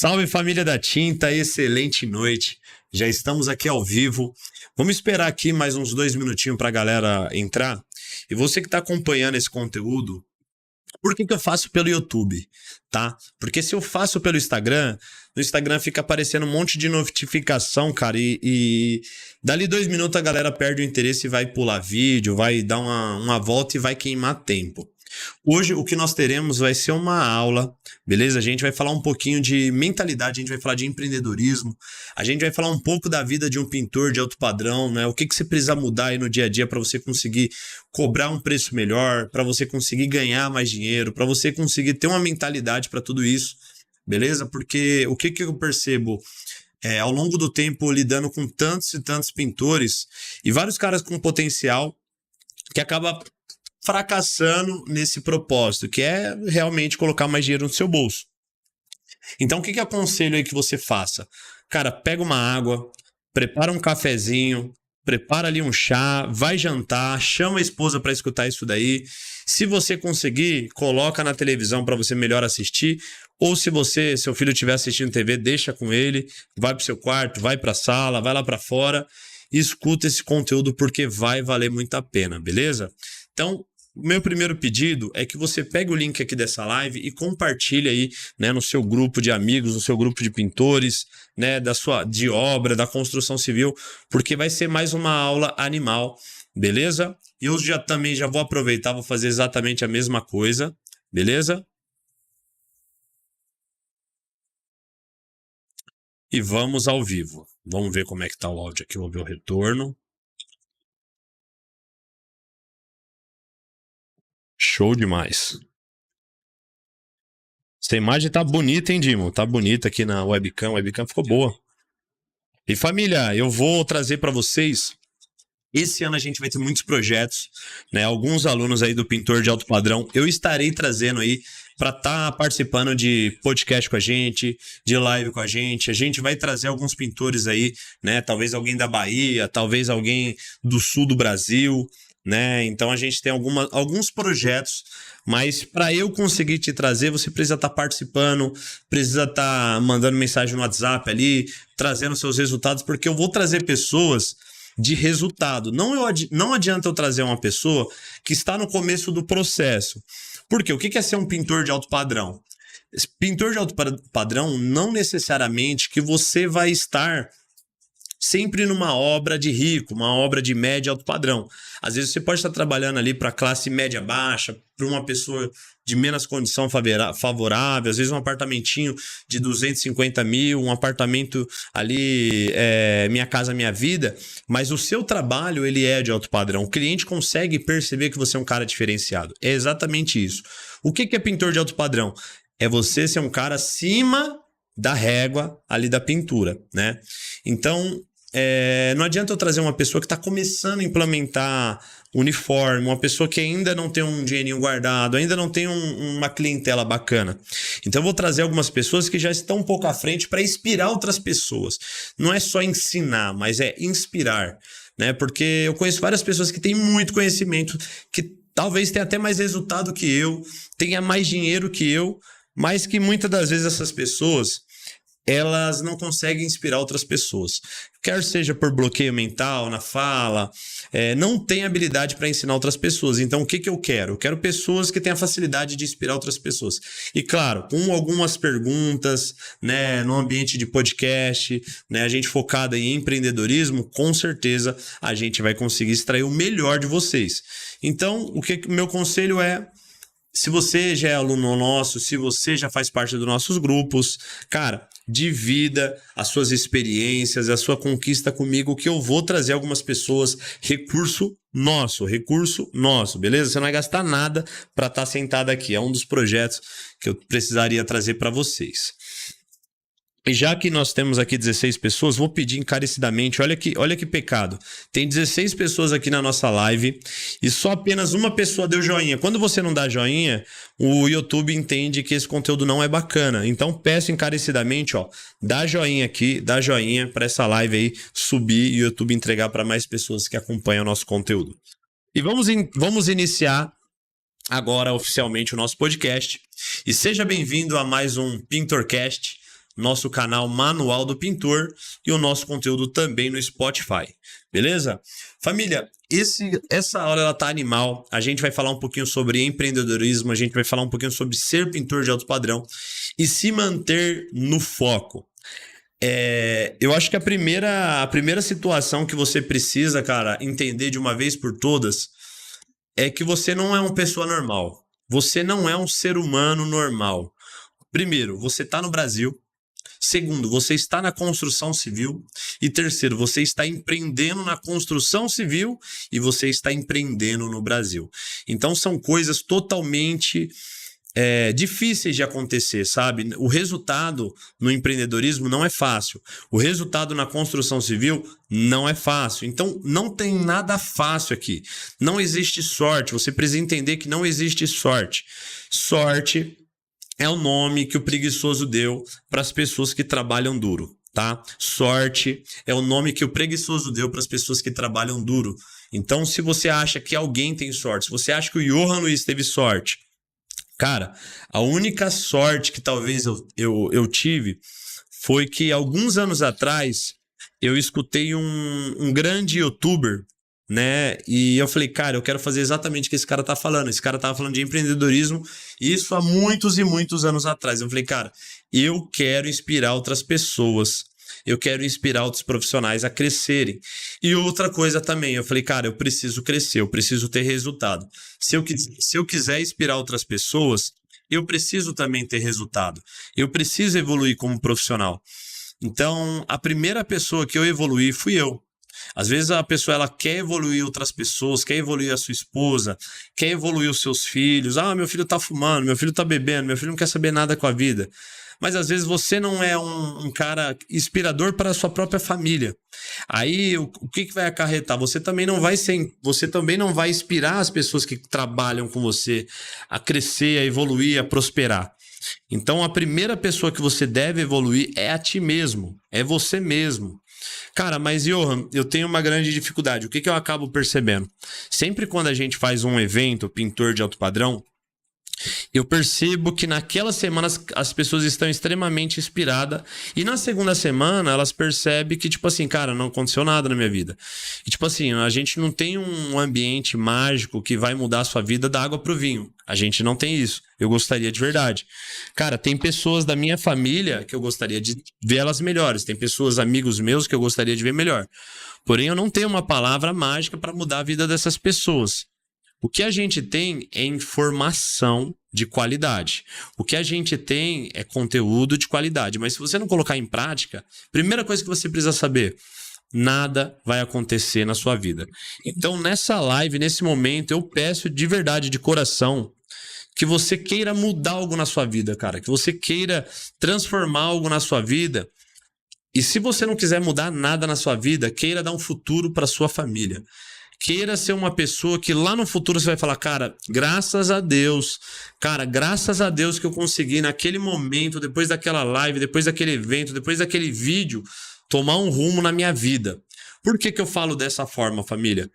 Salve família da Tinta, excelente noite. Já estamos aqui ao vivo. Vamos esperar aqui mais uns 2 minutinhos para a galera entrar. E você que está acompanhando esse conteúdo, por que eu faço pelo YouTube, tá? Porque se eu faço pelo Instagram, no Instagram fica aparecendo um monte de notificação, cara, e dali 2 minutos a galera perde o interesse e vai pular vídeo, vai dar uma volta e vai queimar tempo. Hoje o que nós teremos vai ser uma aula, beleza? A gente vai falar um pouquinho de mentalidade, a gente vai falar de empreendedorismo, a gente vai falar um pouco da vida de um pintor de alto padrão, né? O que você precisa mudar aí no dia a dia para você conseguir cobrar um preço melhor, para você conseguir ganhar mais dinheiro, para você conseguir ter uma mentalidade para tudo isso, beleza? Porque o que eu percebo ao longo do tempo lidando com tantos e tantos pintores e vários caras com potencial que acaba fracassando nesse propósito, que é realmente colocar mais dinheiro no seu bolso. Então, o que eu aconselho aí que você faça? Cara, pega uma água, prepara um cafezinho, prepara ali um chá, vai jantar, chama a esposa para escutar isso daí. Se você conseguir, coloca na televisão para você melhor assistir, ou se seu filho estiver assistindo TV, deixa com ele, vai pro seu quarto, vai pra sala, vai lá para fora e escuta esse conteúdo porque vai valer muito a pena, beleza? Então, o meu primeiro pedido é que você pegue o link aqui dessa live e compartilhe aí, né, no seu grupo de amigos, no seu grupo de pintores, né, de obra, da construção civil, porque vai ser mais uma aula animal, beleza? Eu também já vou aproveitar, vou fazer exatamente a mesma coisa, beleza? E vamos ao vivo. Vamos ver como é que tá o áudio aqui, vou ver o retorno. Show demais. Essa imagem tá bonita, hein, Dimo? Tá bonita aqui na webcam. A webcam ficou boa. E família, eu vou trazer para vocês. Esse ano a gente vai ter muitos projetos, né? Alguns alunos aí do Pintor de Alto Padrão. Eu estarei trazendo aí para estar participando de podcast com a gente, de live com a gente. A gente vai trazer alguns pintores aí, né? Talvez alguém da Bahia, talvez alguém do sul do Brasil, né? Então a gente tem alguns projetos, mas para eu conseguir te trazer, você precisa estar participando, precisa estar mandando mensagem no WhatsApp ali, trazendo seus resultados, porque eu vou trazer pessoas de resultado. Não adianta eu trazer uma pessoa que está no começo do processo. Por quê? O que é ser um pintor de alto padrão? Pintor de alto padrão não necessariamente que você vai estar sempre numa obra de rico, uma obra de média alto padrão. Às vezes você pode estar trabalhando ali para classe média baixa, para uma pessoa de menos condição favorável, às vezes um apartamentinho de 250 mil, um apartamento ali, Minha Casa Minha Vida, mas o seu trabalho ele é de alto padrão. O cliente consegue perceber que você é um cara diferenciado. É exatamente isso. O que é pintor de alto padrão? É você ser um cara acima da régua ali da pintura, né? Então, não adianta eu trazer uma pessoa que está começando a implementar uniforme, uma pessoa que ainda não tem um dinheirinho guardado, ainda não tem uma clientela bacana. Então eu vou trazer algumas pessoas que já estão um pouco à frente para inspirar outras pessoas. Não é só ensinar, mas é inspirar, né? Porque eu conheço várias pessoas que têm muito conhecimento, que talvez tenha até mais resultado que eu, tenha mais dinheiro que eu, mas que muitas das vezes essas pessoas elas não conseguem inspirar outras pessoas. Quer seja por bloqueio mental, na fala, não tem habilidade para ensinar outras pessoas. Então, o que eu quero? Eu quero pessoas que tenham a facilidade de inspirar outras pessoas. E, claro, com algumas perguntas, né, no ambiente de podcast, né, a gente focada em empreendedorismo, com certeza a gente vai conseguir extrair o melhor de vocês. Então, o meu conselho é: se você já é aluno nosso, se você já faz parte dos nossos grupos, cara, divida as suas experiências, a sua conquista comigo, que eu vou trazer algumas pessoas, recurso nosso, beleza? Você não vai gastar nada para estar sentado aqui. É um dos projetos que eu precisaria trazer para vocês. E já que nós temos aqui 16 pessoas, vou pedir encarecidamente, olha que pecado. Tem 16 pessoas aqui na nossa live e só apenas uma pessoa deu joinha. Quando você não dá joinha, o YouTube entende que esse conteúdo não é bacana. Então peço encarecidamente, dá joinha aqui, dá joinha para essa live aí subir e o YouTube entregar para mais pessoas que acompanham o nosso conteúdo. E vamos iniciar agora oficialmente o nosso podcast. E seja bem-vindo a mais um PintorCast, nosso canal Manual do Pintor e o nosso conteúdo também no Spotify, beleza? Família, essa aula ela tá animal, a gente vai falar um pouquinho sobre empreendedorismo, a gente vai falar um pouquinho sobre ser pintor de alto padrão e se manter no foco. Eu acho que a primeira situação que você precisa, cara, entender de uma vez por todas é que você não é uma pessoa normal. Você não é um ser humano normal. Primeiro, você está no Brasil. Segundo, você está na construção civil. E terceiro, você está empreendendo na construção civil e você está empreendendo no Brasil. Então, são coisas totalmente difíceis de acontecer, sabe? O resultado no empreendedorismo não é fácil. O resultado na construção civil não é fácil. Então, não tem nada fácil aqui. Não existe sorte. Você precisa entender que não existe sorte. Sorte é o nome que o preguiçoso deu para as pessoas que trabalham duro, tá? Sorte é o nome que o preguiçoso deu para as pessoas que trabalham duro. Então, se você acha que alguém tem sorte, se você acha que o Johan Luiz teve sorte, cara, a única sorte que talvez eu tive foi que alguns anos atrás eu escutei um grande youtuber, né? E eu falei, cara, eu quero fazer exatamente o que esse cara tá falando. Esse cara tava falando de empreendedorismo, isso há muitos e muitos anos atrás. Eu falei, cara, eu quero inspirar outras pessoas. Eu quero inspirar outros profissionais a crescerem. E outra coisa também, eu falei, cara, eu preciso crescer, eu preciso ter resultado. Se eu quiser inspirar outras pessoas, eu preciso também ter resultado. Eu preciso evoluir como profissional. Então, a primeira pessoa que eu evoluí fui eu. Às vezes a pessoa ela quer evoluir outras pessoas, quer evoluir a sua esposa, quer evoluir os seus filhos. Ah, meu filho tá fumando, meu filho tá bebendo, meu filho não quer saber nada com a vida. Mas às vezes você não é um cara inspirador para a sua própria família. Aí o que vai acarretar? Você também não vai inspirar as pessoas que trabalham com você a crescer, a evoluir, a prosperar. Então a primeira pessoa que você deve evoluir é a ti mesmo, é você mesmo. Cara, mas Johan, eu tenho uma grande dificuldade. O que eu acabo percebendo? Sempre quando a gente faz um evento, pintor de alto padrão, eu percebo que naquelas semanas as pessoas estão extremamente inspiradas e na segunda semana elas percebem que, tipo assim, cara, não aconteceu nada na minha vida. E, tipo assim, a gente não tem um ambiente mágico que vai mudar a sua vida da água pro vinho. A gente não tem isso. Eu gostaria de verdade. Cara, tem pessoas da minha família que eu gostaria de ver elas melhores. Tem pessoas, amigos meus, que eu gostaria de ver melhor. Porém, eu não tenho uma palavra mágica para mudar a vida dessas pessoas. O que a gente tem é informação de qualidade. O que a gente tem é conteúdo de qualidade. Mas se você não colocar em prática, primeira coisa que você precisa saber, nada vai acontecer na sua vida. Então, nessa live, nesse momento, eu peço de verdade, de coração, que você queira mudar algo na sua vida, cara. Que você queira transformar algo na sua vida. E se você não quiser mudar nada na sua vida, queira dar um futuro para sua família. Queira ser uma pessoa que lá no futuro você vai falar, cara, graças a Deus que eu consegui naquele momento, depois daquela live, depois daquele evento, depois daquele vídeo, tomar um rumo na minha vida. Por que eu falo dessa forma, família?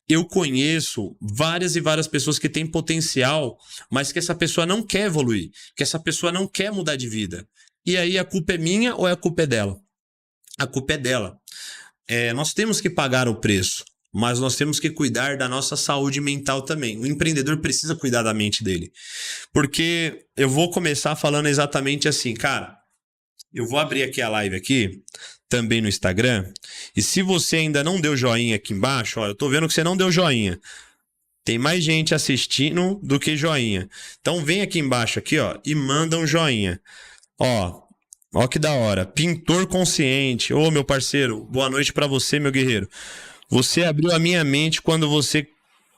Eu conheço várias e várias pessoas que têm potencial, mas que essa pessoa não quer evoluir, que essa pessoa não quer mudar de vida. E aí a culpa é minha ou a culpa é dela? A culpa é dela. Nós temos que pagar o preço. Mas nós temos que cuidar da nossa saúde mental também. O empreendedor precisa cuidar da mente dele. Porque eu vou começar falando exatamente assim, cara, eu vou abrir aqui a live aqui, também no Instagram, e se você ainda não deu joinha aqui embaixo, ó, eu tô vendo que você não deu joinha. Tem mais gente assistindo do que joinha. Então vem aqui embaixo aqui, ó, e manda um joinha. Ó que da hora. Pintor consciente. Ô, meu parceiro, boa noite pra você, meu guerreiro. Você abriu a minha mente quando você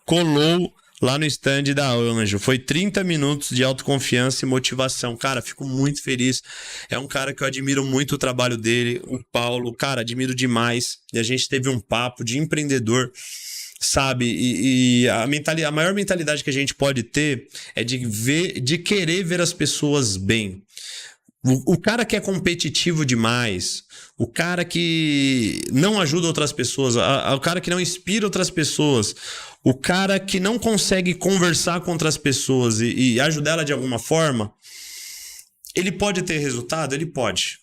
colou lá no stand da Anjo. Foi 30 minutos de autoconfiança e motivação. Cara, fico muito feliz. É um cara que eu admiro muito o trabalho dele, o Paulo. Cara, admiro demais. E a gente teve um papo de empreendedor, sabe? E a maior mentalidade que a gente pode ter é de querer ver as pessoas bem. O cara que é competitivo demais, o cara que não ajuda outras pessoas, o cara que não inspira outras pessoas, o cara que não consegue conversar com outras pessoas e ajudar ela de alguma forma, ele pode ter resultado? Ele pode.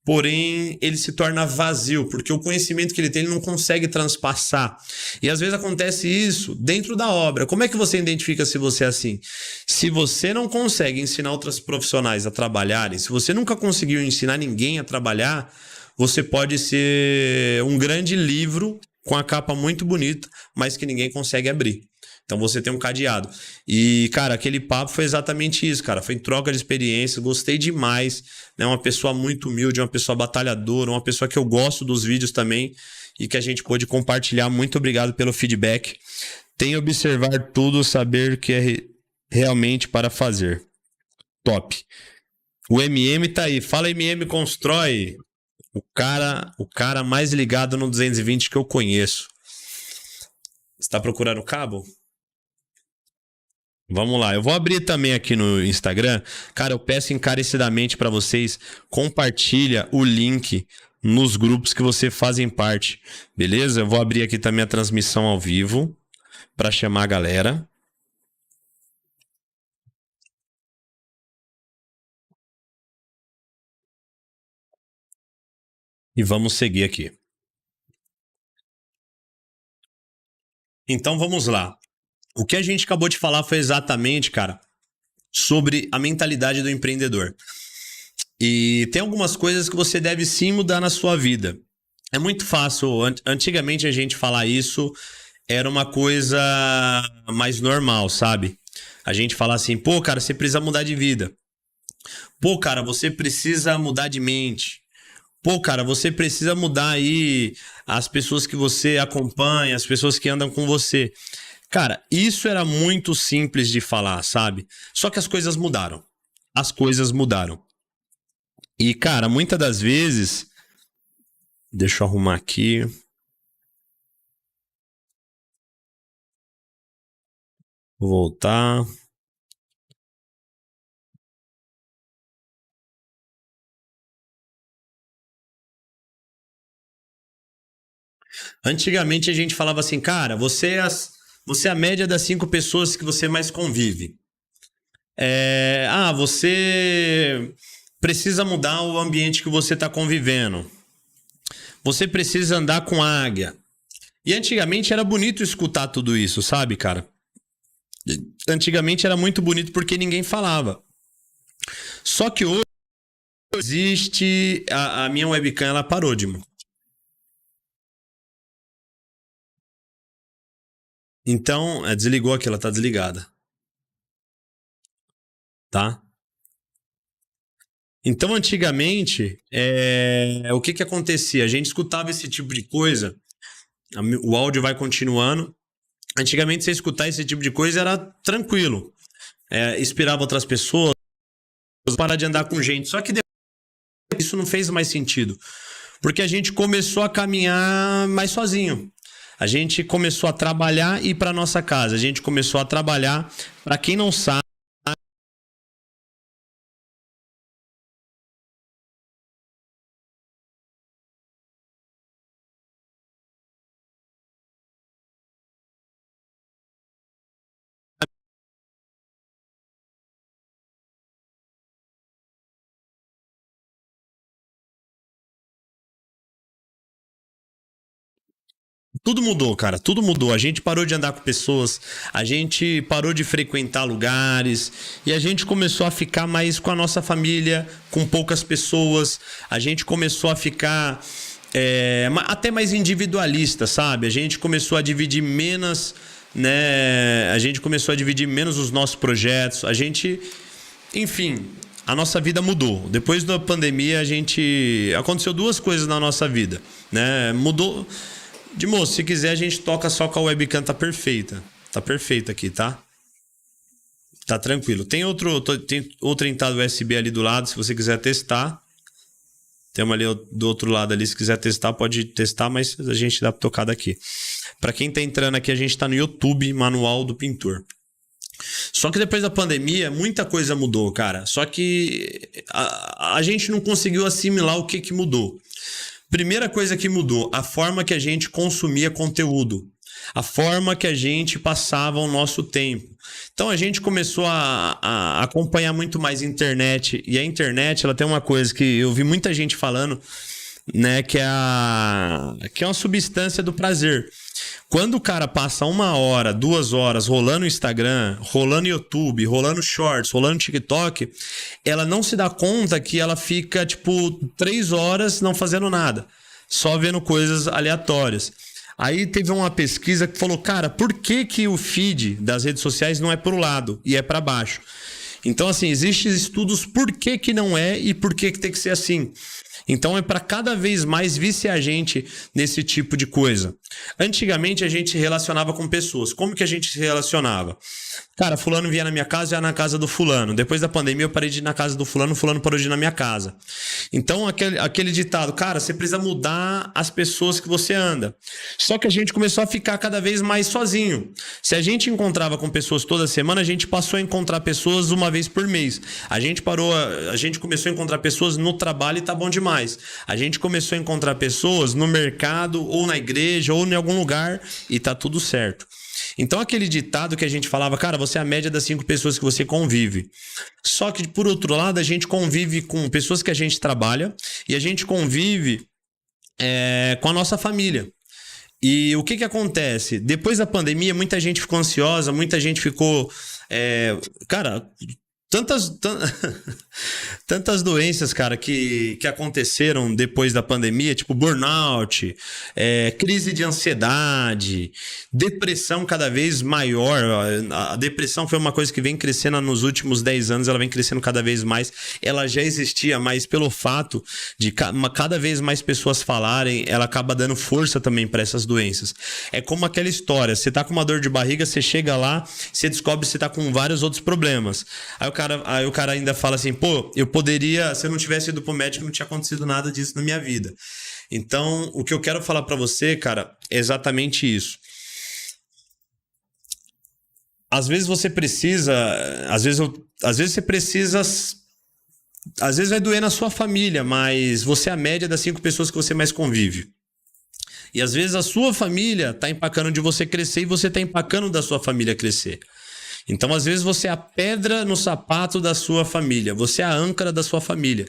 porém ele se torna vazio, porque o conhecimento que ele tem ele não consegue transpassar. E às vezes acontece isso dentro da obra. Como é que você identifica se você é assim? Se você não consegue ensinar outros profissionais a trabalharem, se você nunca conseguiu ensinar ninguém a trabalhar, você pode ser um grande livro com a capa muito bonita, mas que ninguém consegue abrir. Então você tem um cadeado. E, cara, aquele papo foi exatamente isso, cara. Foi em troca de experiências, gostei demais. Né? Uma pessoa muito humilde, uma pessoa batalhadora, uma pessoa que eu gosto dos vídeos também e que a gente pôde compartilhar. Muito obrigado pelo feedback. Tem observar tudo, saber o que é realmente para fazer. Top. O MM tá aí. Fala, MM Constrói. O cara mais ligado no 220 que eu conheço. Você tá procurando cabo? Vamos lá, eu vou abrir também aqui no Instagram. Cara, eu peço encarecidamente para vocês, compartilha o link nos grupos que você fazem parte, beleza? Eu vou abrir aqui também a transmissão ao vivo para chamar a galera. E vamos seguir aqui. Então vamos lá. O que a gente acabou de falar foi exatamente, cara, sobre a mentalidade do empreendedor. E tem algumas coisas que você deve sim mudar na sua vida. É muito fácil. Antigamente a gente falar isso era uma coisa mais normal, sabe? A gente falar assim, pô, cara, você precisa mudar de vida. Pô, cara, você precisa mudar de mente. Pô, cara, você precisa mudar aí as pessoas que você acompanha, as pessoas que andam com você. Cara, isso era muito simples de falar, sabe? Só que as coisas mudaram. As coisas mudaram. E, cara, muitas das vezes... Deixa eu arrumar aqui. Vou voltar. Antigamente a gente falava assim, cara, você é a média das 5 pessoas que você mais convive. Você precisa mudar o ambiente que você está convivendo. Você precisa andar com águia. E antigamente era bonito escutar tudo isso, sabe, cara? Antigamente era muito bonito porque ninguém falava. Só que hoje existe... A minha webcam, ela parou de... Então, desligou aqui, ela tá desligada. Tá? Então, antigamente, o que acontecia? A gente escutava esse tipo de coisa, o áudio vai continuando. Antigamente, você escutar esse tipo de coisa era tranquilo. Inspirava outras pessoas, parar de andar com gente. Só que depois isso não fez mais sentido. Porque a gente começou a caminhar mais sozinho. A gente começou a trabalhar e ir para nossa casa. A gente começou a trabalhar, para quem não sabe, tudo mudou, cara. Tudo mudou. A gente parou de andar com pessoas, a gente parou de frequentar lugares e a gente começou a ficar mais com a nossa família, com poucas pessoas. A gente começou a ficar até mais individualista, sabe? A gente começou a dividir menos, né? A gente começou a dividir menos os nossos projetos. A gente, enfim, a nossa vida mudou. Depois da pandemia, aconteceu duas coisas na nossa vida, né? Mudou. De moço, se quiser a gente toca só com a webcam, tá perfeita. Tá perfeita aqui, tá? Tá tranquilo. Tem outra entrada USB ali do lado, se você quiser testar. Tem uma ali do outro lado ali, se quiser testar, pode testar, mas a gente dá pra tocar daqui. Pra quem tá entrando aqui, a gente tá no YouTube, Manual do Pintor. Só que depois da pandemia, muita coisa mudou, cara. Só que a gente não conseguiu assimilar o que mudou. Primeira coisa que mudou, a forma que a gente consumia conteúdo. a forma que a gente passava o nosso tempo. Então a gente começou a acompanhar muito mais a internet, e a internet ela tem uma coisa que eu vi muita gente falando, né, que é uma substância do prazer. Quando o cara passa 1 hora, 2 horas rolando Instagram, rolando YouTube, rolando Shorts, rolando TikTok, ela não se dá conta que ela fica, tipo, 3 horas não fazendo nada, só vendo coisas aleatórias. Aí teve uma pesquisa que falou, cara, por que o feed das redes sociais não é pro lado e é para baixo? Então, assim, existem estudos por que não é e por que tem que ser assim. Então é para cada vez mais viciar a gente nesse tipo de coisa. Antigamente a gente se relacionava com pessoas. Como que a gente se relacionava? Cara, fulano vinha na minha casa e ia na casa do fulano. Depois da pandemia eu parei de ir na casa do fulano, fulano parou de ir na minha casa. Então aquele ditado, cara, você precisa mudar as pessoas que você anda. Só que a gente começou a ficar cada vez mais sozinho. Se a gente encontrava com pessoas toda semana, a gente passou a encontrar pessoas uma vez por mês. A gente começou a encontrar pessoas no trabalho e tá bom demais. A gente começou a encontrar pessoas no mercado ou na igreja ou em algum lugar e tá tudo certo. Então aquele ditado que a gente falava, cara, você é a média das 5 pessoas que você convive. Só que por outro lado, a gente convive com pessoas que a gente trabalha e a gente convive com a nossa família. E o que acontece? Depois da pandemia, muita gente ficou ansiosa, muita gente ficou... cara... Tantas doenças, cara, que aconteceram depois da pandemia, tipo burnout, crise de ansiedade, depressão cada vez maior. A depressão foi uma coisa que vem crescendo nos últimos 10 anos, ela vem crescendo cada vez mais. Ela já existia, mas pelo fato de cada vez mais pessoas falarem, ela acaba dando força também para essas doenças. É como aquela história, você tá com uma dor de barriga, você chega lá, você descobre que você tá com vários outros problemas. Aí o cara ainda fala assim, pô, eu poderia, se eu não tivesse ido pro médico, não tinha acontecido nada disso na minha vida. Então, o que eu quero falar pra você, cara, é exatamente isso. Às vezes você precisa, às vezes você precisa, às vezes vai doer na sua família, mas você é a média das 5 pessoas que você mais convive. E às vezes a sua família tá empacando de você crescer e você tá empacando da sua família crescer. Então, às vezes, você é a pedra no sapato da sua família. Você é a âncora da sua família.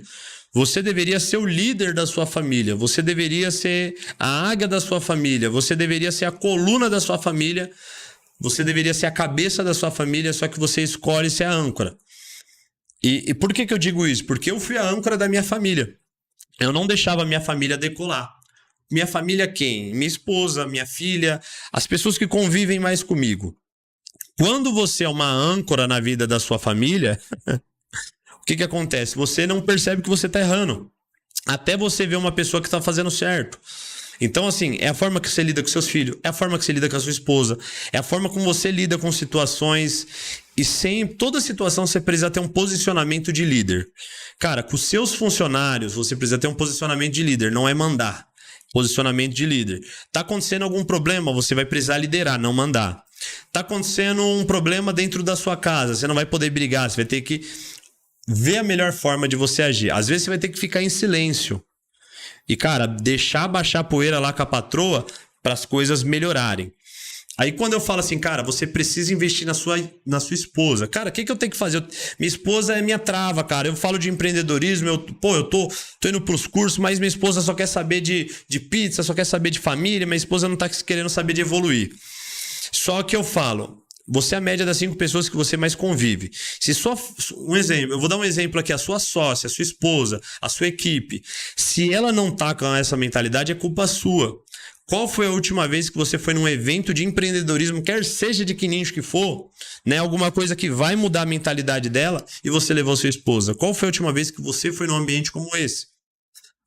Você deveria ser o líder da sua família. Você deveria ser a águia da sua família. Você deveria ser a coluna da sua família. Você deveria ser a cabeça da sua família, só que você escolhe ser a âncora. E por que eu digo isso? Porque eu fui a âncora da minha família. Eu não deixava a minha família decolar. Minha família quem? Minha esposa, minha filha, as pessoas que convivem mais comigo. Quando você é uma âncora na vida da sua família, o que acontece? Você não percebe que você está errando. Até você ver uma pessoa que está fazendo certo. Então, assim, é a forma que você lida com seus filhos, é a forma que você lida com a sua esposa, é a forma como você lida com situações. E sem toda situação você precisa ter um posicionamento de líder. Cara, com os seus funcionários, você precisa ter um posicionamento de líder, não é mandar. Posicionamento de líder. Tá acontecendo algum problema, você vai precisar liderar, não mandar. Tá acontecendo um problema dentro da sua casa, você não vai poder brigar, você vai ter que ver a melhor forma de você agir. Às vezes você vai ter que ficar em silêncio. E, cara, deixar baixar a poeira lá com a patroa para as coisas melhorarem. Aí quando eu falo assim, cara, você precisa investir na sua esposa. Cara, o que eu tenho que fazer? Minha esposa é minha trava, cara. Eu falo de empreendedorismo, eu tô indo pros cursos, mas minha esposa só quer saber de pizza, só quer saber de família, minha esposa não tá querendo saber de evoluir. Só que eu falo, você é a média das 5 pessoas que você mais convive. Um exemplo, eu vou dar um exemplo aqui, a sua sócia, a sua esposa, a sua equipe. Se ela não tá com essa mentalidade, é culpa sua. Qual foi a última vez que você foi num evento de empreendedorismo, quer seja de que nicho que for, né? Alguma coisa que vai mudar a mentalidade dela e você levou sua esposa? Qual foi a última vez que você foi num ambiente como esse?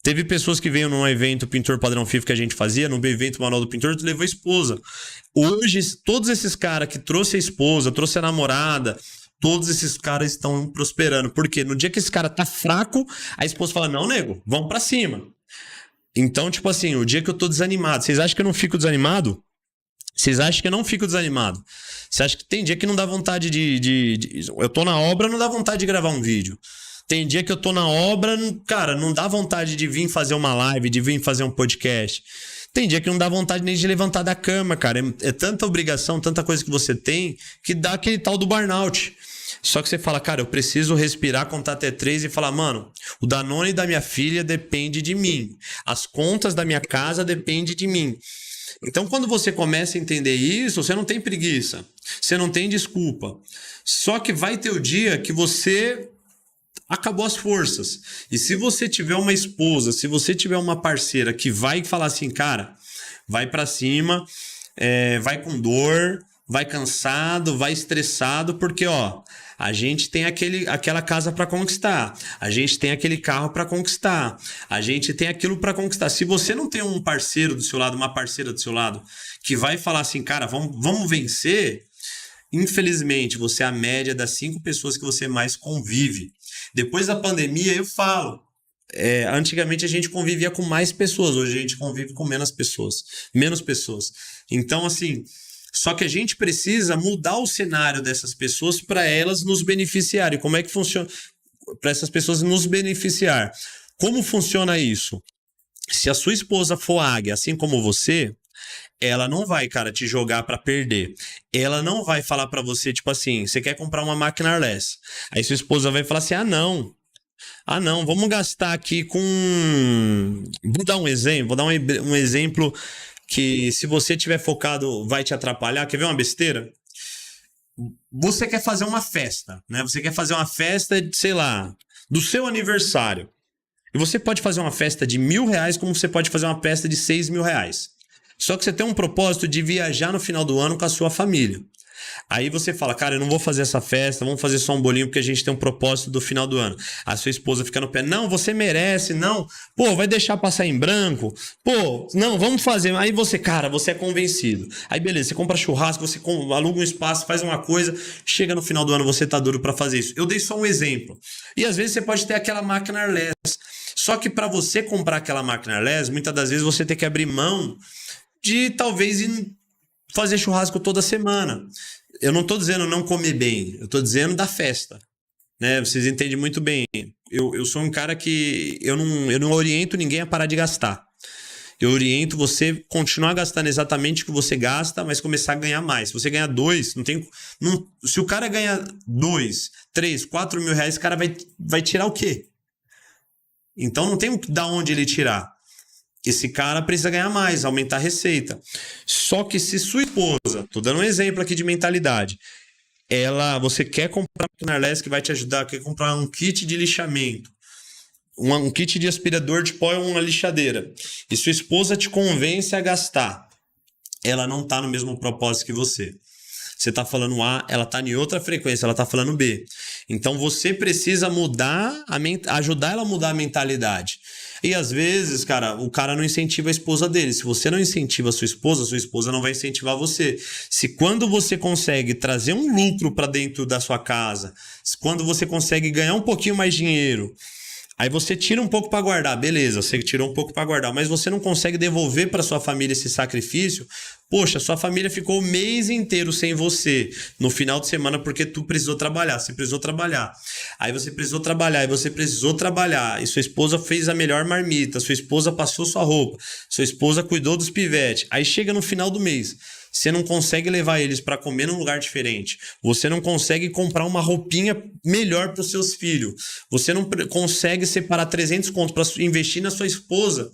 Teve pessoas que veio num evento Pintor Padrão FIFA que a gente fazia, num evento Manual do Pintor, levou a esposa. Hoje, todos esses caras que trouxe a esposa, trouxe a namorada, todos esses caras estão prosperando. Por quê? No dia que esse cara tá fraco, a esposa fala, não, nego, vamos pra cima. Então, tipo assim, o dia que eu tô desanimado, vocês acham que eu não fico desanimado? Vocês acham que eu não fico desanimado? Você acha que tem dia que não dá vontade eu tô na obra, não dá vontade de gravar um vídeo. Tem dia que eu tô na obra, cara, não dá vontade de vir fazer uma live, de vir fazer um podcast. Tem dia que não dá vontade nem de levantar da cama, cara. É tanta obrigação, tanta coisa que você tem, que dá aquele tal do burnout. Só que você fala, cara, eu preciso respirar, contar até 3 e falar, mano, o Danone da minha filha depende de mim. As contas da minha casa dependem de mim. Então, quando você começa a entender isso, você não tem preguiça, você não tem desculpa. Só que vai ter o dia que você acabou as forças. E se você tiver uma esposa, se você tiver uma parceira que vai falar assim, cara, vai pra cima, vai com dor, vai cansado, vai estressado, porque, ó, a gente tem aquela casa para conquistar, a gente tem aquele carro para conquistar, a gente tem aquilo para conquistar. Se você não tem um parceiro do seu lado, uma parceira do seu lado, que vai falar assim, cara, vamos vencer, infelizmente, você é a média das 5 pessoas que você mais convive. Depois da pandemia, eu falo, antigamente a gente convivia com mais pessoas, hoje a gente convive com menos pessoas. Então, assim, só que a gente precisa mudar o cenário dessas pessoas para elas nos beneficiarem. Como é que funciona? Para essas pessoas nos beneficiar. Como funciona isso? Se a sua esposa for águia, assim como você, ela não vai, cara, te jogar para perder. Ela não vai falar para você, tipo assim, você quer comprar uma máquina airless. Aí sua esposa vai falar assim, ah, não, vamos gastar aqui com... Vou dar um exemplo, um exemplo que se você tiver focado vai te atrapalhar. Quer ver uma besteira? Você quer fazer uma festa, né? Você quer fazer uma festa, sei lá, do seu aniversário. E você pode fazer uma festa de R$1.000, como você pode fazer uma festa de R$6.000. Só que você tem um propósito de viajar no final do ano com a sua família. Aí você fala, cara, eu não vou fazer essa festa, vamos fazer só um bolinho porque a gente tem um propósito do final do ano. A sua esposa fica no pé, não, você merece, não, pô, vai deixar passar em branco, pô, não, vamos fazer. Aí você, cara, você é convencido. Aí beleza, você compra churrasco, você aluga um espaço, faz uma coisa, chega no final do ano, você tá duro pra fazer isso. Eu dei só um exemplo. E às vezes você pode ter aquela máquina airless. Só que para você comprar aquela máquina airless, muitas das vezes você tem que abrir mão de talvez fazer churrasco toda semana. Eu não estou dizendo não comer bem, eu estou dizendo da festa, né? Vocês entendem muito bem. Eu sou um cara que eu não oriento ninguém a parar de gastar. Eu oriento você continuar gastando exatamente o que você gasta, mas começar a ganhar mais. Se você ganhar 2, se o cara ganha 2, 3, 4 mil reais, o cara vai tirar o quê? Então não tem da onde ele tirar. Esse cara precisa ganhar mais, aumentar a receita. Só que se sua esposa, tô dando um exemplo aqui de mentalidade, você quer comprar um airless que vai te ajudar, quer comprar um kit de lixamento, um kit de aspirador de pó e uma lixadeira, e sua esposa te convence a gastar, ela não tá no mesmo propósito que você. Você tá falando A, ela tá em outra frequência, ela tá falando B. Então você precisa ajudar ela a mudar a mentalidade. E às vezes, cara, o cara não incentiva a esposa dele. Se você não incentiva a sua esposa não vai incentivar você. Se quando você consegue trazer um lucro para dentro da sua casa, quando você consegue ganhar um pouquinho mais de dinheiro, aí você tira um pouco para guardar, beleza, você tirou um pouco para guardar, mas você não consegue devolver para sua família esse sacrifício. Poxa, sua família ficou o mês inteiro sem você no final de semana porque tu precisou trabalhar, você precisou trabalhar. Aí você precisou trabalhar, e sua esposa fez a melhor marmita, sua esposa passou sua roupa, sua esposa cuidou dos pivetes. Aí chega no final do mês, você não consegue levar eles para comer num lugar diferente. Você não consegue comprar uma roupinha melhor para os seus filhos. Você não consegue separar 300 contos para investir na sua esposa.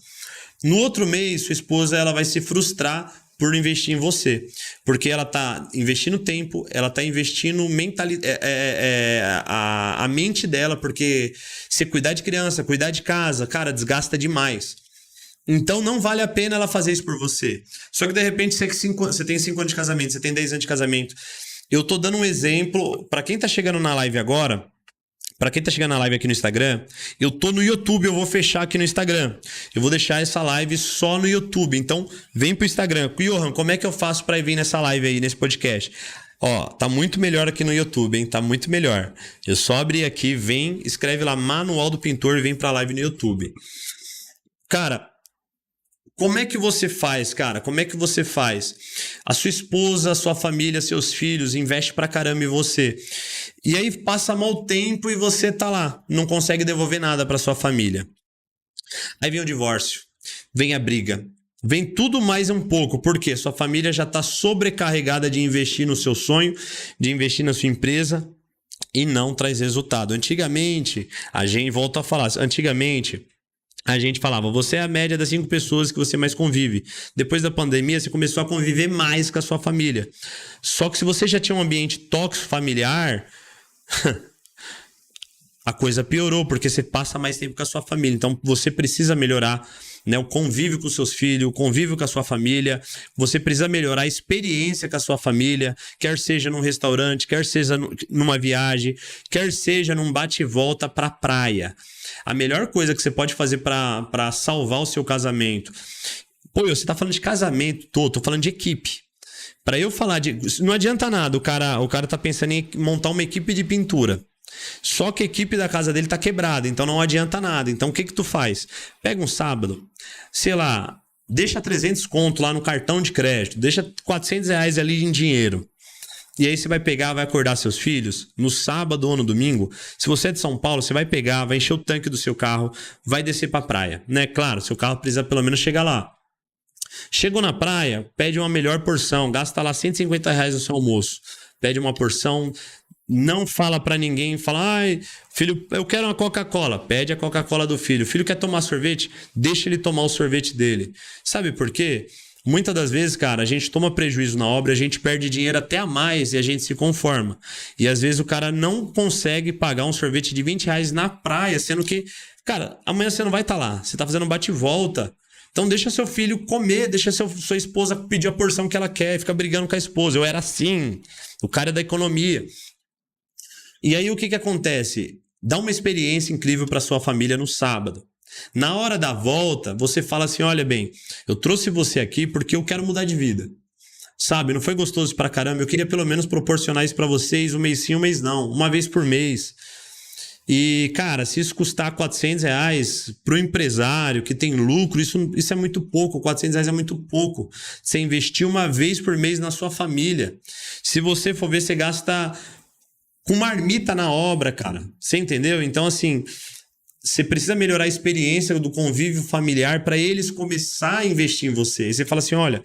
No outro mês, sua esposa ela vai se frustrar por investir em você. Porque ela está investindo tempo, ela está investindo a mente dela, porque você cuidar de criança, cuidar de casa, cara, desgasta demais. Então não vale a pena ela fazer isso por você. Só que de repente você tem 5 anos de casamento, você tem 10 anos de casamento. Eu tô dando um exemplo para quem tá chegando na live agora, para quem tá chegando na live aqui no Instagram, eu tô no YouTube, eu vou fechar aqui no Instagram. Eu vou deixar essa live só no YouTube. Então vem pro Instagram. Johan, como é que eu faço para vir nessa live aí, nesse podcast? Ó, tá muito melhor aqui no YouTube, hein? Tá muito melhor. Eu só abri aqui, escreve lá Manual do Pintor e vem pra live no YouTube. Cara, como é que você faz, cara? Como é que você faz? A sua esposa, a sua família, seus filhos, investe pra caramba em você. E aí passa mal tempo e você tá lá, não consegue devolver nada pra sua família. Aí vem o divórcio, vem a briga, vem tudo mais um pouco, porque sua família já está sobrecarregada de investir no seu sonho, de investir na sua empresa e não traz resultado. Antigamente, a gente, volta a falar, antigamente a gente falava, você é a média das 5 pessoas que você mais convive. Depois da pandemia, você começou a conviver mais com a sua família. Só que se você já tinha um ambiente tóxico familiar, a coisa piorou, porque você passa mais tempo com a sua família. Então, você precisa melhorar, né, o convívio com seus filhos, o convívio com a sua família. Você precisa melhorar a experiência com a sua família, quer seja num restaurante, quer seja numa viagem, quer seja num bate e volta pra praia. A melhor coisa que você pode fazer para salvar o seu casamento... Pô, você tá falando de casamento, tô falando de equipe. Para eu falar de... Não adianta nada, o cara tá pensando em montar uma equipe de pintura. Só que a equipe da casa dele tá quebrada, então não adianta nada. Então o que tu faz? Pega um sábado, sei lá, deixa 300 conto lá no cartão de crédito, deixa R$400 ali em dinheiro. E aí você vai pegar, vai acordar seus filhos no sábado ou no domingo. Se você é de São Paulo, você vai pegar, vai encher o tanque do seu carro, vai descer pra praia, né? Claro, seu carro precisa pelo menos chegar lá. Chegou na praia, pede uma melhor porção, gasta lá R$150 no seu almoço. Pede uma porção, não fala pra ninguém, fala, ai, filho, eu quero uma Coca-Cola. Pede a Coca-Cola do filho. O filho quer tomar sorvete? Deixa ele tomar o sorvete dele. Sabe por quê? Muitas das vezes, cara, a gente toma prejuízo na obra, a gente perde dinheiro até a mais e a gente se conforma. E às vezes o cara não consegue pagar um sorvete de R$20 na praia, sendo que, cara, amanhã você não vai estar lá. Você tá fazendo bate e volta. Então deixa seu filho comer, deixa sua esposa pedir a porção que ela quer, fica brigando com a esposa. Eu era assim, o cara é da economia. E aí o que acontece? Dá uma experiência incrível para sua família no sábado. Na hora da volta, você fala assim, olha bem, eu trouxe você aqui porque eu quero mudar de vida. Sabe, não foi gostoso pra caramba, eu queria pelo menos proporcionar isso pra vocês um mês sim, um mês não, uma vez por mês. E, cara, se isso custar R$400 pro empresário que tem lucro, isso é muito pouco. R$400 é muito pouco. Você investir uma vez por mês na sua família. Se você for ver, você gasta com marmita na obra, cara. Você entendeu? Então, assim, você precisa melhorar a experiência do convívio familiar para eles começar a investir em você. E você fala assim, olha,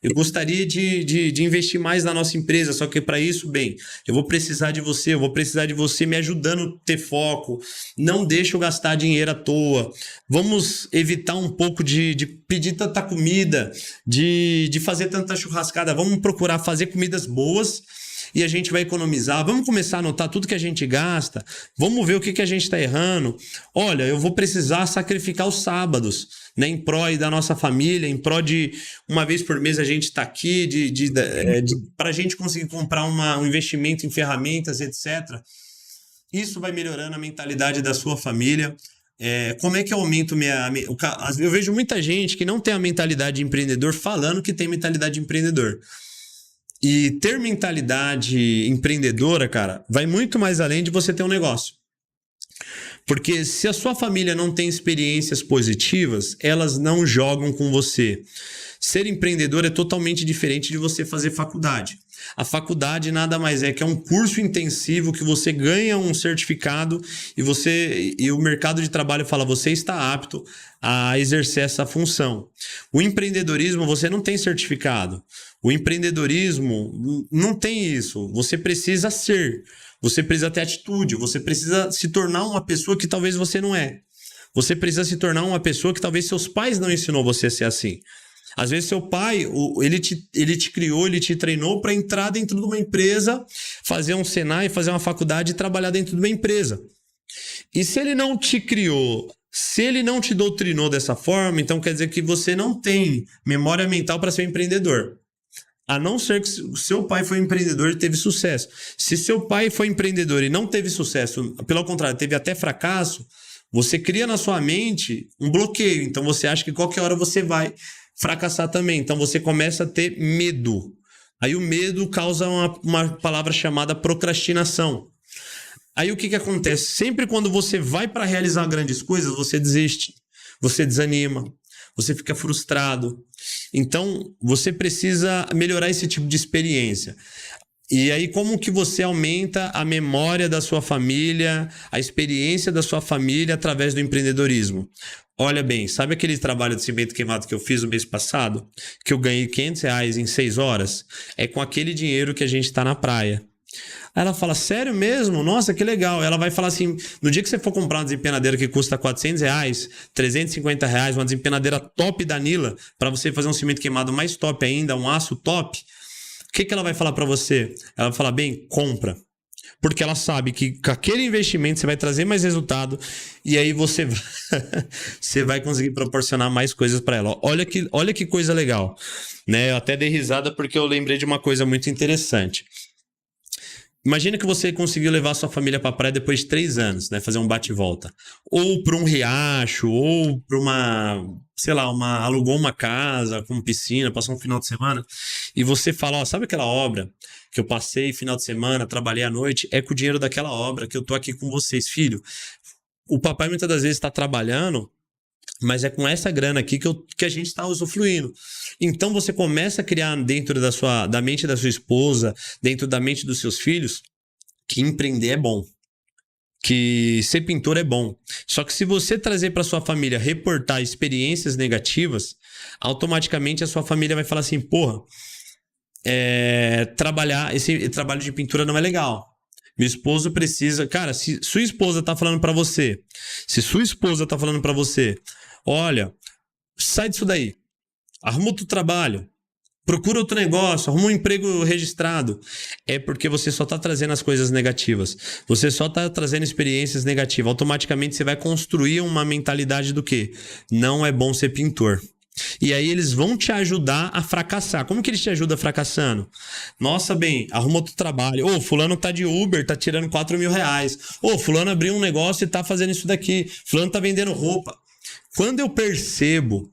eu gostaria de investir mais na nossa empresa, só que para isso, bem, eu vou precisar de você, eu vou precisar de você me ajudando a ter foco, não deixa eu gastar dinheiro à toa, vamos evitar um pouco de pedir tanta comida, de fazer tanta churrascada, vamos procurar fazer comidas boas e a gente vai economizar, vamos começar a anotar tudo que a gente gasta, vamos ver o que a gente está errando. Olha, eu vou precisar sacrificar os sábados, né, em pró da nossa família, em pró de uma vez por mês a gente está aqui, para a gente conseguir comprar um investimento em ferramentas, etc. Isso vai melhorando a mentalidade da sua família. Como é que eu aumento eu vejo muita gente que não tem a mentalidade de empreendedor falando que tem mentalidade de empreendedor. E ter mentalidade empreendedora, cara, vai muito mais além de você ter um negócio. Porque se a sua família não tem experiências positivas, elas não jogam com você. Ser empreendedor é totalmente diferente de você fazer faculdade. A faculdade nada mais é que é um curso intensivo que você ganha um certificado e o mercado de trabalho fala, você está apto a exercer essa função. O empreendedorismo, você não tem certificado. O empreendedorismo não tem isso. Você precisa ser. Você precisa ter atitude. Você precisa se tornar uma pessoa que talvez você não é. Você precisa se tornar uma pessoa que talvez seus pais não ensinou você a ser assim. Às vezes seu pai, ele te criou, ele te treinou para entrar dentro de uma empresa, fazer um Senai, fazer uma faculdade e trabalhar dentro de uma empresa. E se ele não te criou, se ele não te doutrinou dessa forma, então quer dizer que você não tem memória mental para ser um empreendedor. A não ser que o seu pai foi empreendedor e teve sucesso. Se seu pai foi empreendedor e não teve sucesso, pelo contrário, teve até fracasso, você cria na sua mente um bloqueio. Então você acha que qualquer hora você vai fracassar também. Então você começa a ter medo. Aí o medo causa uma palavra chamada procrastinação. Aí o que acontece? Sempre quando você vai para realizar grandes coisas, você desiste, você desanima, você fica frustrado. Então você precisa melhorar esse tipo de experiência. E aí como que você aumenta a memória da sua família, a experiência da sua família através do empreendedorismo? Olha bem, sabe aquele trabalho de cimento queimado que eu fiz no mês passado? Que eu ganhei R$ 500 em 6 horas? É com aquele dinheiro que a gente tá na praia. Aí ela fala, sério mesmo? Nossa, que legal. Ela vai falar assim, no dia que você for comprar uma desempenadeira que custa R$ 400, R$ 350, uma desempenadeira top da Nila, para você fazer um cimento queimado mais top ainda, um aço top, o que ela vai falar para você? Ela vai falar, bem, compra. Porque ela sabe que com aquele investimento você vai trazer mais resultado e aí você vai, você vai conseguir proporcionar mais coisas para ela. Olha que coisa legal. Né? Eu até dei risada porque eu lembrei de uma coisa muito interessante. Imagina que você conseguiu levar sua família para a praia depois de 3 anos, né? Fazer um bate e volta. Ou para um riacho, ou para uma, sei lá, alugou uma casa com piscina, passou um final de semana. E você fala, ó, sabe aquela obra que eu passei final de semana, trabalhei à noite? É com o dinheiro daquela obra que eu tô aqui com vocês, filho. O papai muitas das vezes está trabalhando, mas é com essa grana aqui que a gente está usufruindo. Então você começa a criar dentro da mente da sua esposa, dentro da mente dos seus filhos, que empreender é bom. Que ser pintor é bom. Só que se você trazer para sua família reportar experiências negativas, automaticamente a sua família vai falar assim, porra, esse trabalho de pintura não é legal. Meu esposo precisa... Cara, se sua esposa tá falando para você, olha, sai disso daí, arruma outro trabalho, procura outro negócio, arruma um emprego registrado. É porque você só tá trazendo as coisas negativas. Você só tá trazendo experiências negativas. Automaticamente você vai construir uma mentalidade do quê? Não é bom ser pintor. E aí eles vão te ajudar a fracassar. Como que eles te ajudam fracassando? Nossa, bem, arruma outro trabalho. Ô, fulano tá de Uber, tá tirando R$ 4.000. Ô, fulano abriu um negócio e tá fazendo isso daqui. Fulano tá vendendo roupa. Quando eu percebo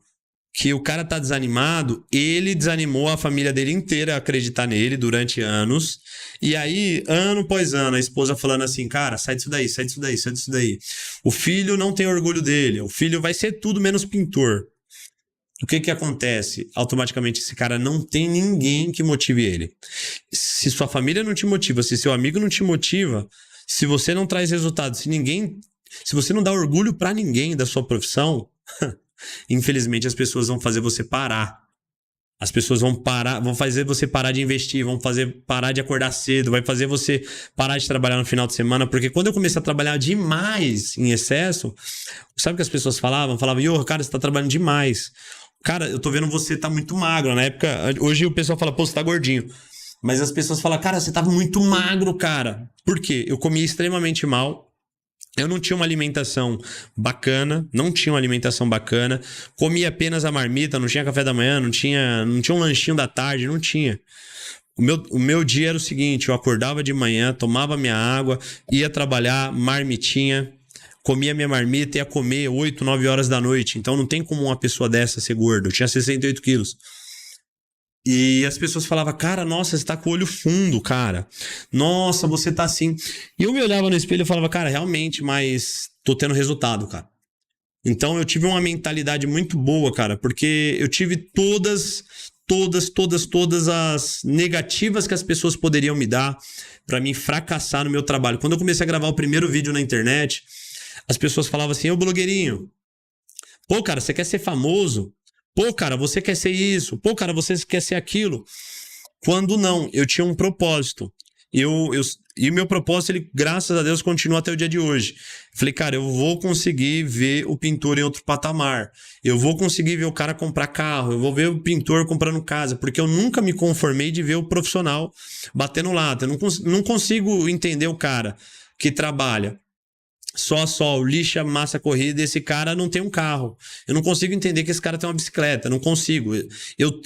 que o cara tá desanimado, ele desanimou a família dele inteira a acreditar nele durante anos. E aí, ano após ano, a esposa falando assim, cara, sai disso daí, sai disso daí, sai disso daí. O filho não tem orgulho dele. O filho vai ser tudo menos pintor. O que acontece? Automaticamente esse cara não tem ninguém que motive ele. Se sua família não te motiva, se seu amigo não te motiva, se você não traz resultado, se você não dá orgulho pra ninguém da sua profissão, infelizmente as pessoas vão fazer você parar. As pessoas vão fazer você parar de investir, vão fazer parar de acordar cedo, vai fazer você parar de trabalhar no final de semana, porque quando eu comecei a trabalhar demais, em excesso, sabe o que as pessoas falavam? Falavam, cara, você tá trabalhando demais. Cara, eu tô vendo você tá muito magro. Na época, hoje o pessoal fala, pô, você tá gordinho. Mas as pessoas falam, cara, você tava muito magro, cara. Por quê? Eu comia extremamente mal. Eu não tinha uma alimentação bacana, comia apenas a marmita, não tinha café da manhã, não tinha um lanchinho da tarde, não tinha. O meu dia era o seguinte, eu acordava de manhã, tomava minha água, ia trabalhar, marmitinha, comia minha marmita e ia comer 8, 9 horas da noite. Então não tem como uma pessoa dessa ser gorda. Eu tinha 68 quilos. E as pessoas falavam, cara, nossa, você tá com o olho fundo, cara. Nossa, você tá assim. E eu me olhava no espelho e falava, cara, realmente, mas tô tendo resultado, cara. Então eu tive uma mentalidade muito boa, cara, porque eu tive todas as negativas que as pessoas poderiam me dar pra mim fracassar no meu trabalho. Quando eu comecei a gravar o primeiro vídeo na internet, as pessoas falavam assim, ô blogueirinho, pô, cara, você quer ser famoso? Pô, cara, você quer ser isso? Pô, cara, você quer ser aquilo? Quando não, eu tinha um propósito. E o meu propósito, ele, graças a Deus, continua até o dia de hoje. Falei, cara, eu vou conseguir ver o pintor em outro patamar. Eu vou conseguir ver o cara comprar carro. Eu vou ver o pintor comprando casa. Porque eu nunca me conformei de ver o profissional batendo lata. Eu não consigo entender o cara que trabalha só sol, lixa, massa corrida, e esse cara não tem um carro. Eu não consigo entender que esse cara tem uma bicicleta, não consigo. Eu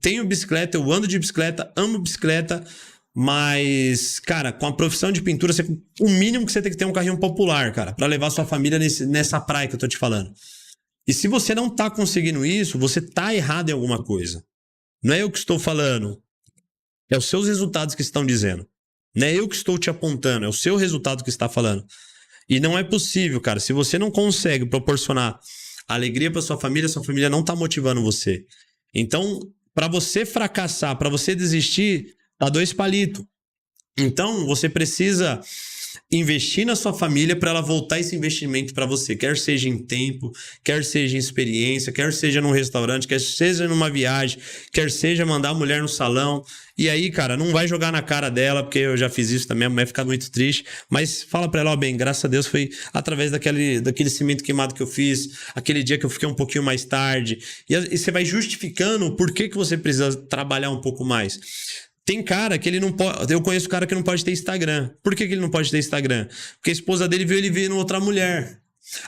tenho bicicleta, eu ando de bicicleta, amo bicicleta, mas, cara, com a profissão de pintura, o mínimo que você tem que ter é um carrinho popular, cara, pra levar sua família nessa praia que eu tô te falando. E se você não tá conseguindo isso, você tá errado em alguma coisa. Não é eu que estou falando, é os seus resultados que estão dizendo. Não é eu que estou te apontando, é o seu resultado que está falando. E não é possível, cara. Se você não consegue proporcionar alegria para sua família não tá motivando você. Então, para você fracassar, para você desistir, dá 2 palitos. Então, você precisa investir na sua família para ela voltar esse investimento para você, quer seja em tempo, quer seja em experiência, quer seja num restaurante, quer seja numa viagem, quer seja mandar a mulher no salão. E aí, cara, não vai jogar na cara dela, porque eu já fiz isso também, a mulher fica muito triste, mas fala pra ela, ó, bem, graças a Deus foi através daquele cimento queimado que eu fiz, aquele dia que eu fiquei um pouquinho mais tarde, e você vai justificando o porquê que você precisa trabalhar um pouco mais. Tem cara que ele não pode... Eu conheço cara que não pode ter Instagram. Por que ele não pode ter Instagram? Porque a esposa dele viu ele vendo outra mulher.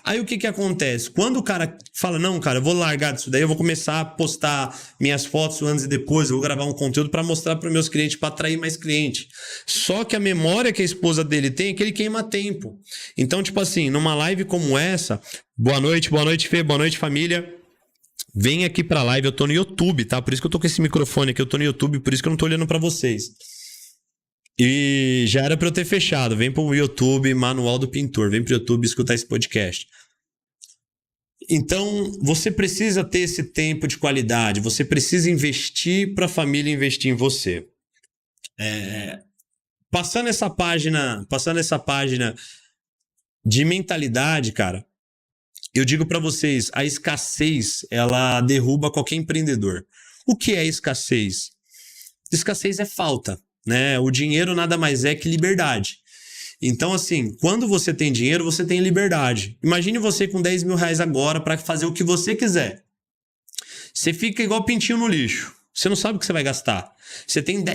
Aí o que acontece? Quando o cara fala, não, cara, eu vou largar disso daí, eu vou começar a postar minhas fotos antes e depois, eu vou gravar um conteúdo para mostrar para os meus clientes, para atrair mais cliente. Só que a memória que a esposa dele tem é que ele queima tempo. Então, tipo assim, numa live como essa, boa noite, Fê, boa noite, família. Vem aqui pra live, eu tô no YouTube, tá? Por isso que eu tô com esse microfone aqui, eu tô no YouTube, por isso que eu não tô olhando pra vocês. E já era pra eu ter fechado. Vem pro YouTube, Manual do Pintor. Vem pro YouTube escutar esse podcast. Então, você precisa ter esse tempo de qualidade. Você precisa investir pra família investir em você. Passando essa página de mentalidade, cara, eu digo para vocês, a escassez, ela derruba qualquer empreendedor. O que é escassez? Escassez é falta, né? O dinheiro nada mais é que liberdade. Então, assim, quando você tem dinheiro, você tem liberdade. Imagine você com 10 mil reais agora para fazer o que você quiser. Você fica igual pintinho no lixo. Você não sabe o que você vai gastar.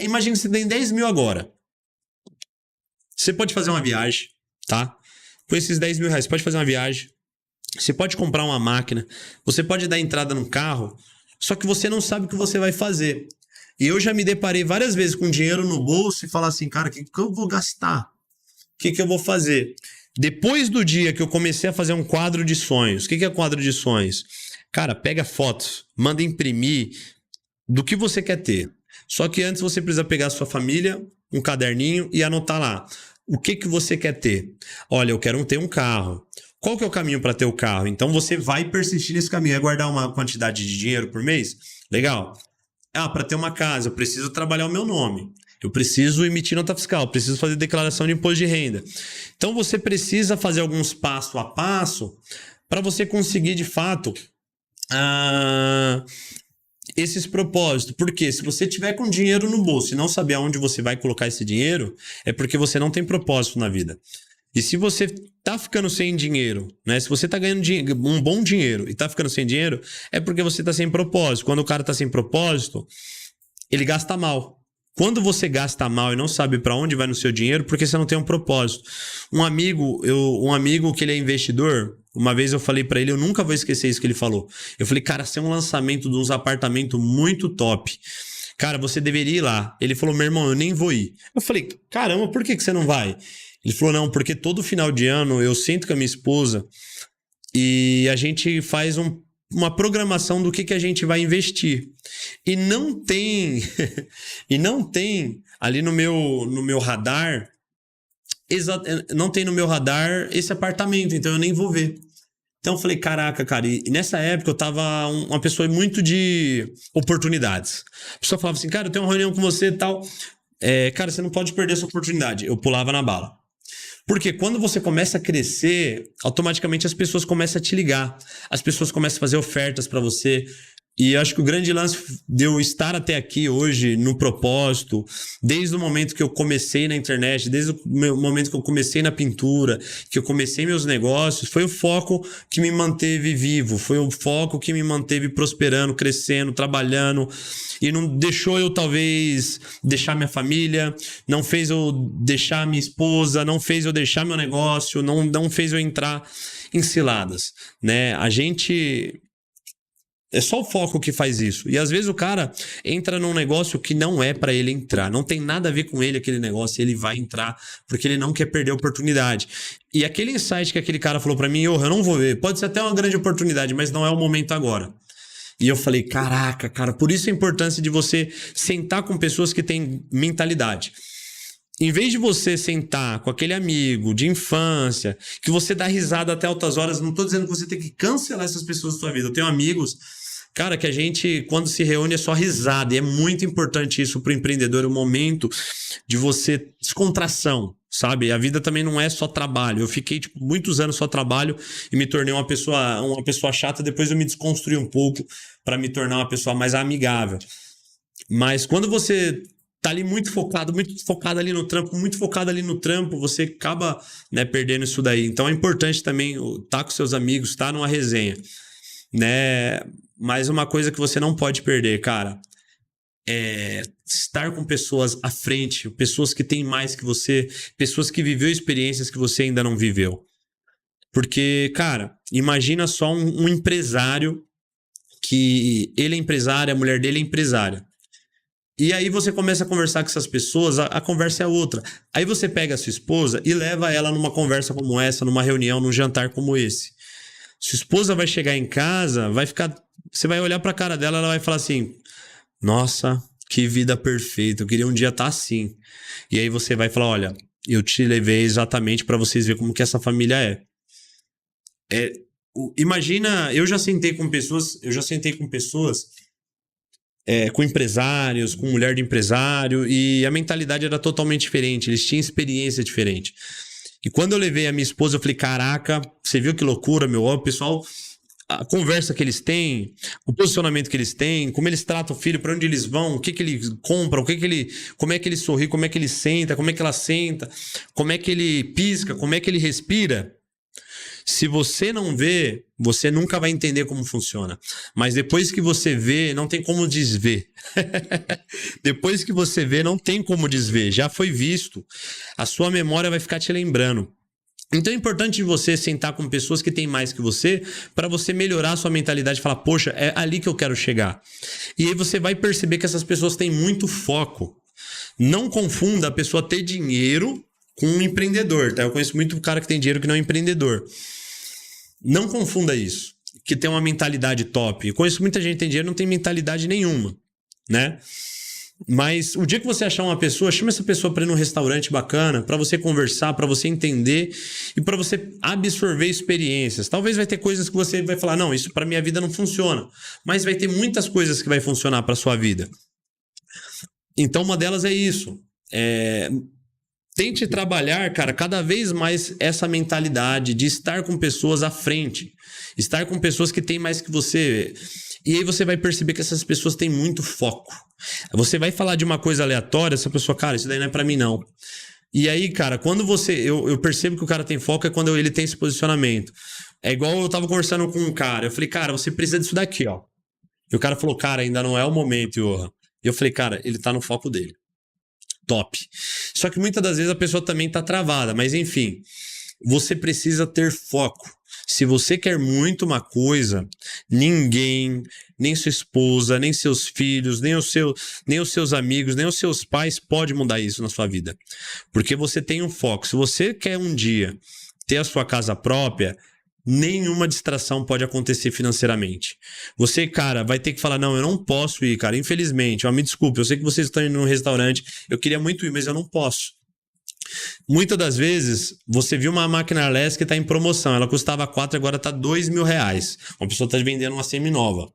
Imagine que você tem 10 mil agora. Você pode fazer uma viagem, tá? Com esses 10 mil reais, você pode fazer uma viagem. Você pode comprar uma máquina, você pode dar entrada num carro, só que você não sabe o que você vai fazer. E eu já me deparei várias vezes com dinheiro no bolso e falar assim, cara, o que eu vou gastar? O que eu vou fazer? Depois do dia que eu comecei a fazer um quadro de sonhos, o que é quadro de sonhos? Cara, pega fotos, manda imprimir do que você quer ter. Só que antes você precisa pegar a sua família, um caderninho e anotar lá. O que você quer ter? Olha, eu quero ter um carro. Qual que é o caminho para ter o carro? Então você vai persistir nesse caminho. É guardar uma quantidade de dinheiro por mês? Legal. Para ter uma casa, eu preciso trabalhar o meu nome. Eu preciso emitir nota fiscal, preciso fazer declaração de imposto de renda. Então você precisa fazer alguns passo a passo para você conseguir, de fato, esses propósitos. Porque se você tiver com dinheiro no bolso e não saber aonde você vai colocar esse dinheiro, é porque você não tem propósito na vida. E se você tá ficando sem dinheiro, né? Se você tá ganhando um bom dinheiro e tá ficando sem dinheiro, é porque você tá sem propósito. Quando o cara tá sem propósito, ele gasta mal. Quando você gasta mal e não sabe para onde vai no seu dinheiro, porque você não tem um propósito. Um amigo que ele é investidor, uma vez eu falei para ele, eu nunca vou esquecer isso que ele falou. Eu falei, cara, se é um lançamento de uns apartamentos muito top, cara, você deveria ir lá. Ele falou, meu irmão, eu nem vou ir. Eu falei, caramba, por que você não vai? Ele falou, não, porque todo final de ano eu sento com a minha esposa e a gente faz uma programação do que a gente vai investir. E não tem ali no meu radar, não tem no meu radar esse apartamento, então eu nem vou ver. Então eu falei, caraca, cara, e nessa época eu tava uma pessoa muito de oportunidades. A pessoa falava assim, cara, eu tenho uma reunião com você e tal. Cara, você não pode perder essa oportunidade. Eu pulava na bala. Porque quando você começa a crescer, automaticamente as pessoas começam a te ligar. As pessoas começam a fazer ofertas para você. E eu acho que o grande lance de eu estar até aqui hoje no propósito, desde o momento que eu comecei na internet, desde o momento que eu comecei na pintura, que eu comecei meus negócios, foi o foco que me manteve vivo, foi o foco que me manteve prosperando, crescendo, trabalhando, e não deixou eu talvez deixar minha família, não fez eu deixar minha esposa, não fez eu deixar meu negócio, não fez eu entrar em ciladas, né? É só o foco que faz isso. E às vezes o cara entra num negócio que não é pra ele entrar. Não tem nada a ver com ele aquele negócio. Ele vai entrar porque ele não quer perder a oportunidade. E aquele insight que aquele cara falou pra mim, eu não vou ver. Pode ser até uma grande oportunidade, mas não é o momento agora. E eu falei, caraca, cara, por isso a importância de você sentar com pessoas que têm mentalidade. Em vez de você sentar com aquele amigo de infância, que você dá risada até altas horas, não tô dizendo que você tem que cancelar essas pessoas da sua vida. Eu tenho amigos cara, que a gente, quando se reúne, é só risada. E é muito importante isso pro empreendedor, o momento de você descontração, sabe? A vida também não é só trabalho. Eu fiquei, tipo, muitos anos só trabalho e me tornei uma pessoa chata. Depois eu me desconstruí um pouco para me tornar uma pessoa mais amigável. Mas quando você tá ali muito focado ali no trampo, muito focado ali no trampo, você acaba, né, perdendo isso daí. Então é importante também estar com seus amigos, estar numa resenha, né? Mas uma coisa que você não pode perder, cara, é estar com pessoas à frente, pessoas que têm mais que você, pessoas que viveu experiências que você ainda não viveu. Porque, cara, imagina só um empresário que ele é empresário, a mulher dele é empresária. E aí você começa a conversar com essas pessoas, a conversa é outra. Aí você pega a sua esposa e leva ela numa conversa como essa, numa reunião, num jantar como esse. Sua esposa vai chegar em casa, você vai olhar pra cara dela, ela vai falar assim: nossa, que vida perfeita, eu queria um dia estar assim. E aí você vai falar: olha, eu te levei exatamente pra vocês verem como que essa família é. Imagina, eu já sentei com pessoas, com empresários, com mulher de empresário, e a mentalidade era totalmente diferente, eles tinham experiência diferente. E quando eu levei a minha esposa, eu falei: caraca, você viu que loucura, meu? O pessoal, a conversa que eles têm, o posicionamento que eles têm, como eles tratam o filho, para onde eles vão, o que que ele compra, como é que ele sorri, como é que ele senta, como é que ela senta, como é que ele pisca, como é que ele respira. Se você não vê, você nunca vai entender como funciona. Mas depois que você vê, não tem como desver. Depois que você vê, não tem como desver. Já foi visto. A sua memória vai ficar te lembrando. Então é importante você sentar com pessoas que têm mais que você para você melhorar a sua mentalidade e falar: poxa, é ali que eu quero chegar. E aí você vai perceber que essas pessoas têm muito foco. Não confunda a pessoa ter dinheiro com um empreendedor, tá? Eu conheço muito cara que tem dinheiro que não é empreendedor. Não confunda isso, que tem uma mentalidade top. Eu conheço muita gente que tem dinheiro e não tem mentalidade nenhuma, né? Mas o dia que você achar uma pessoa, chama essa pessoa para ir num restaurante bacana, para você conversar, para você entender e para você absorver experiências. Talvez vai ter coisas que você vai falar: não, isso para minha vida não funciona. Mas vai ter muitas coisas que vai funcionar para sua vida. Então uma delas é isso. Tente trabalhar, cara, cada vez mais essa mentalidade de estar com pessoas à frente. Estar com pessoas que têm mais que você. E aí você vai perceber que essas pessoas têm muito foco. Você vai falar de uma coisa aleatória, essa pessoa: cara, isso daí não é pra mim, não. E aí, cara, quando eu percebo que o cara tem foco, é quando ele tem esse posicionamento. É igual eu tava conversando com um cara. Eu falei: cara, você precisa disso daqui, ó. E o cara falou: cara, ainda não é o momento, Johan. E eu falei: cara, ele tá no foco dele. Top. Só que muitas das vezes a pessoa também tá travada, mas enfim, você precisa ter foco. Se você quer muito uma coisa, ninguém, nem sua esposa, nem seus filhos, nem os seus amigos, nem os seus pais pode mudar isso na sua vida. Porque você tem um foco. Se você quer um dia ter a sua casa própria, nenhuma distração pode acontecer financeiramente. Você, cara, vai ter que falar: não, eu não posso ir, cara, infelizmente. Ó, me desculpe, eu sei que vocês estão indo num restaurante, eu queria muito ir, mas eu não posso. Muitas das vezes, você viu uma máquina Less que está em promoção, ela custava 4, agora está R$2.000. Uma pessoa está vendendo uma semi-nova.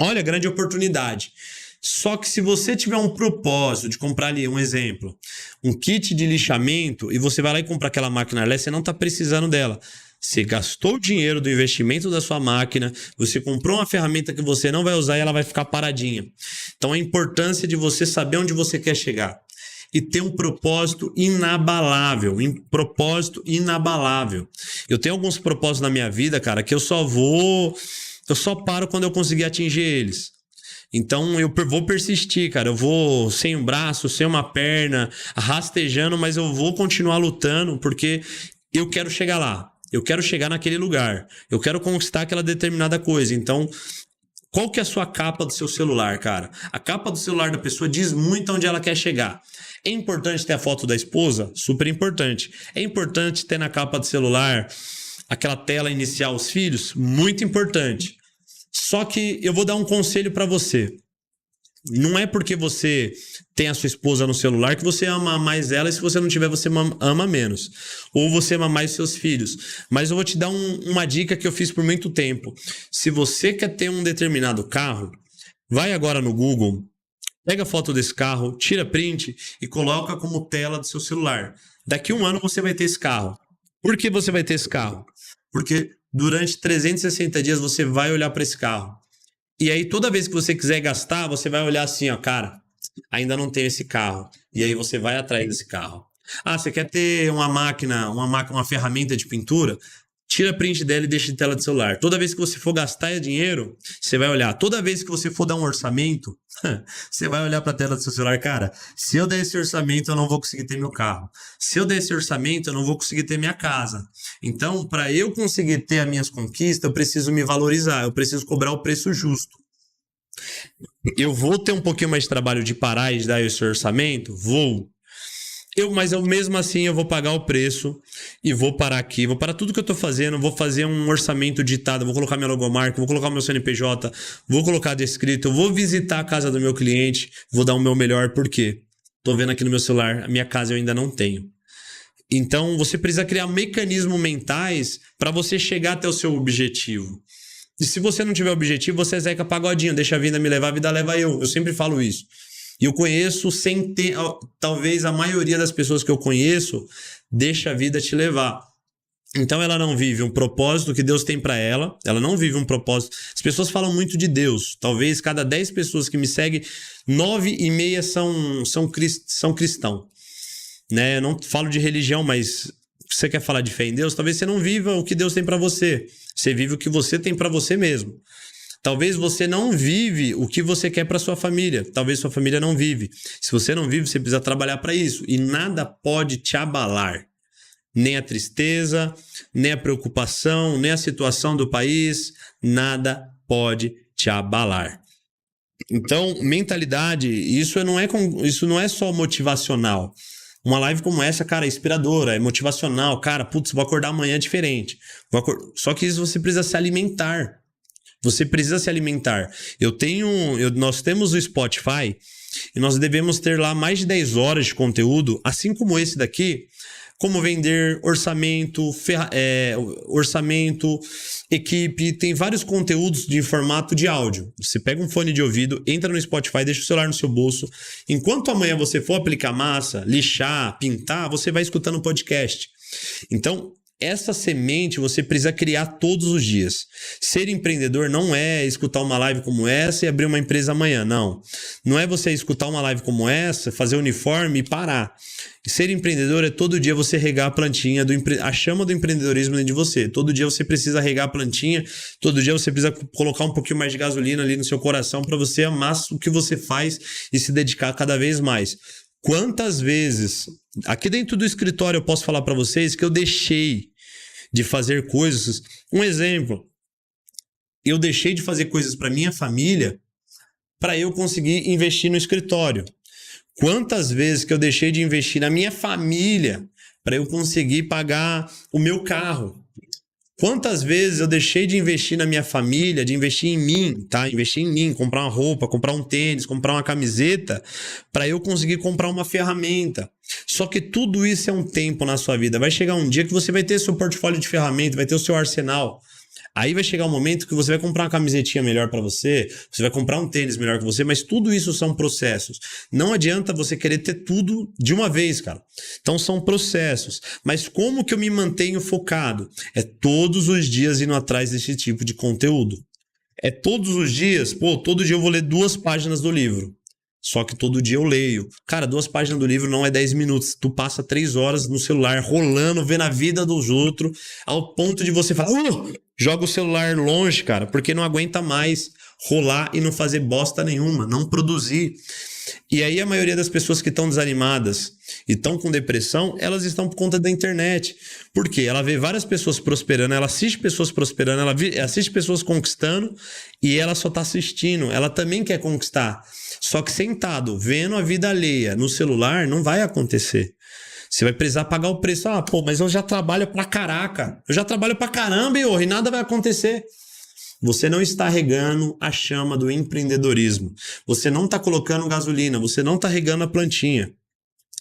Olha, grande oportunidade. Só que se você tiver um propósito de comprar ali, um exemplo, um kit de lixamento, e você vai lá e compra aquela máquina Less, você não está precisando dela. Você gastou o dinheiro do investimento da sua máquina, você comprou uma ferramenta que você não vai usar e ela vai ficar paradinha. Então a importância de você saber onde você quer chegar e ter um propósito inabalável, Eu tenho alguns propósitos na minha vida, cara, que eu só paro quando eu conseguir atingir eles. Então eu vou persistir, cara. Eu vou sem um braço, sem uma perna, rastejando, mas eu vou continuar lutando porque eu quero chegar lá. Eu quero chegar naquele lugar. Eu quero conquistar aquela determinada coisa. Então, qual que é a sua capa do seu celular, cara? A capa do celular da pessoa diz muito onde ela quer chegar. É importante ter a foto da esposa? Super importante. É importante ter na capa do celular aquela tela inicial, os filhos? Muito importante. Só que eu vou dar um conselho para você. Não é porque você tem a sua esposa no celular que você ama mais ela, e se você não tiver, você ama menos. Ou você ama mais seus filhos. Mas eu vou te dar uma dica que eu fiz por muito tempo. Se você quer ter um determinado carro, vai agora no Google, pega a foto desse carro, tira print e coloca como tela do seu celular. Daqui a 1 ano você vai ter esse carro. Por que você vai ter esse carro? Porque durante 360 dias você vai olhar para esse carro. E aí toda vez que você quiser gastar, você vai olhar assim, ó, cara, ainda não tenho esse carro. E aí você vai atrás desse carro. Ah, você quer ter uma ferramenta de pintura? Tira print dela e deixa de tela de celular. Toda vez que você for gastar dinheiro, você vai olhar. Toda vez que você for dar um orçamento, você vai olhar para a tela do seu celular. Cara, se eu der esse orçamento, eu não vou conseguir ter meu carro. Se eu der esse orçamento, eu não vou conseguir ter minha casa. Então, para eu conseguir ter as minhas conquistas, eu preciso me valorizar. Eu preciso cobrar o preço justo. Eu vou ter um pouquinho mais de trabalho de parar e de dar esse orçamento? Vou. Mas eu mesmo assim eu vou pagar o preço e vou parar aqui, vou parar tudo que eu tô fazendo, vou fazer um orçamento ditado, vou colocar minha logomarca, vou colocar meu CNPJ, vou colocar descrito, eu vou visitar a casa do meu cliente, vou dar o meu melhor, por quê? Tô vendo aqui no meu celular, a minha casa eu ainda não tenho. Então você precisa criar mecanismos mentais para você chegar até o seu objetivo. E se você não tiver objetivo, você é Zeca Pagodinho, deixa a vida me levar, a vida leva eu sempre falo isso. E eu conheço talvez a maioria das pessoas que eu conheço deixa a vida te levar. Então ela não vive um propósito que Deus tem para ela, ela não vive um propósito. As pessoas falam muito de Deus. Talvez cada 10 pessoas que me seguem, 9,5 são cristãos. Né? Eu não falo de religião, mas você quer falar de fé em Deus? Talvez você não viva o que Deus tem para você. Você vive o que você tem para você mesmo. Talvez você não vive o que você quer para sua família. Talvez sua família não vive. Se você não vive, você precisa trabalhar para isso. E nada pode te abalar. Nem a tristeza, nem a preocupação, nem a situação do país. Nada pode te abalar. Então, mentalidade, isso não é só motivacional. Uma live como essa, cara, é inspiradora, é motivacional. Cara, putz, vou acordar amanhã diferente. Só que isso você precisa se alimentar. Você precisa se alimentar. Nós temos o Spotify e nós devemos ter lá mais de 10 horas de conteúdo, assim como esse daqui, como vender, orçamento, equipe, tem vários conteúdos de formato de áudio. Você pega um fone de ouvido, entra no Spotify, deixa o celular no seu bolso. Enquanto amanhã você for aplicar massa, lixar, pintar, você vai escutando o podcast. Então, essa semente você precisa criar todos os dias. Ser empreendedor não é escutar uma live como essa e abrir uma empresa amanhã, não. Não é você escutar uma live como essa, fazer uniforme e parar. Ser empreendedor é todo dia você regar a plantinha, a chama do empreendedorismo dentro de você. Todo dia você precisa regar a plantinha, todo dia você precisa colocar um pouquinho mais de gasolina ali no seu coração para você amar o que você faz e se dedicar cada vez mais. Quantas vezes, aqui dentro do escritório eu posso falar para vocês que eu deixei de fazer coisas. Um exemplo, eu deixei de fazer coisas para minha família para eu conseguir investir no escritório. Quantas vezes que eu deixei de investir na minha família para eu conseguir pagar o meu carro? Quantas vezes eu deixei de investir na minha família, de investir em mim, tá? Investir em mim, comprar uma roupa, comprar um tênis, comprar uma camiseta, para eu conseguir comprar uma ferramenta. Só que tudo isso é um tempo na sua vida. Vai chegar um dia que você vai ter seu portfólio de ferramentas, vai ter o seu arsenal. Aí vai chegar um momento que você vai comprar uma camisetinha melhor para você vai comprar um tênis melhor que você, mas tudo isso são processos. Não adianta você querer ter tudo de uma vez, cara. Então são processos. Mas como que eu me mantenho focado? É todos os dias indo atrás desse tipo de conteúdo. É todos os dias, todo dia eu vou ler 2 páginas do livro. Só que todo dia eu leio. Cara, 2 páginas do livro não é 10 minutos. Tu passa 3 horas no celular, rolando, vendo a vida dos outros, ao ponto de você falar, joga o celular longe, cara, porque não aguenta mais rolar e não fazer bosta nenhuma, não produzir. E aí a maioria das pessoas que estão desanimadas e estão com depressão, elas estão por conta da internet. Por quê? Ela vê várias pessoas prosperando, ela assiste pessoas prosperando, ela assiste pessoas conquistando e ela só está assistindo. Ela também quer conquistar. Só que sentado, vendo a vida alheia no celular, não vai acontecer. Você vai precisar pagar o preço. Mas eu já trabalho pra caraca. Eu já trabalho pra caramba e nada vai acontecer. você não está regando a chama do empreendedorismo. Você não está colocando gasolina, você não está regando a plantinha.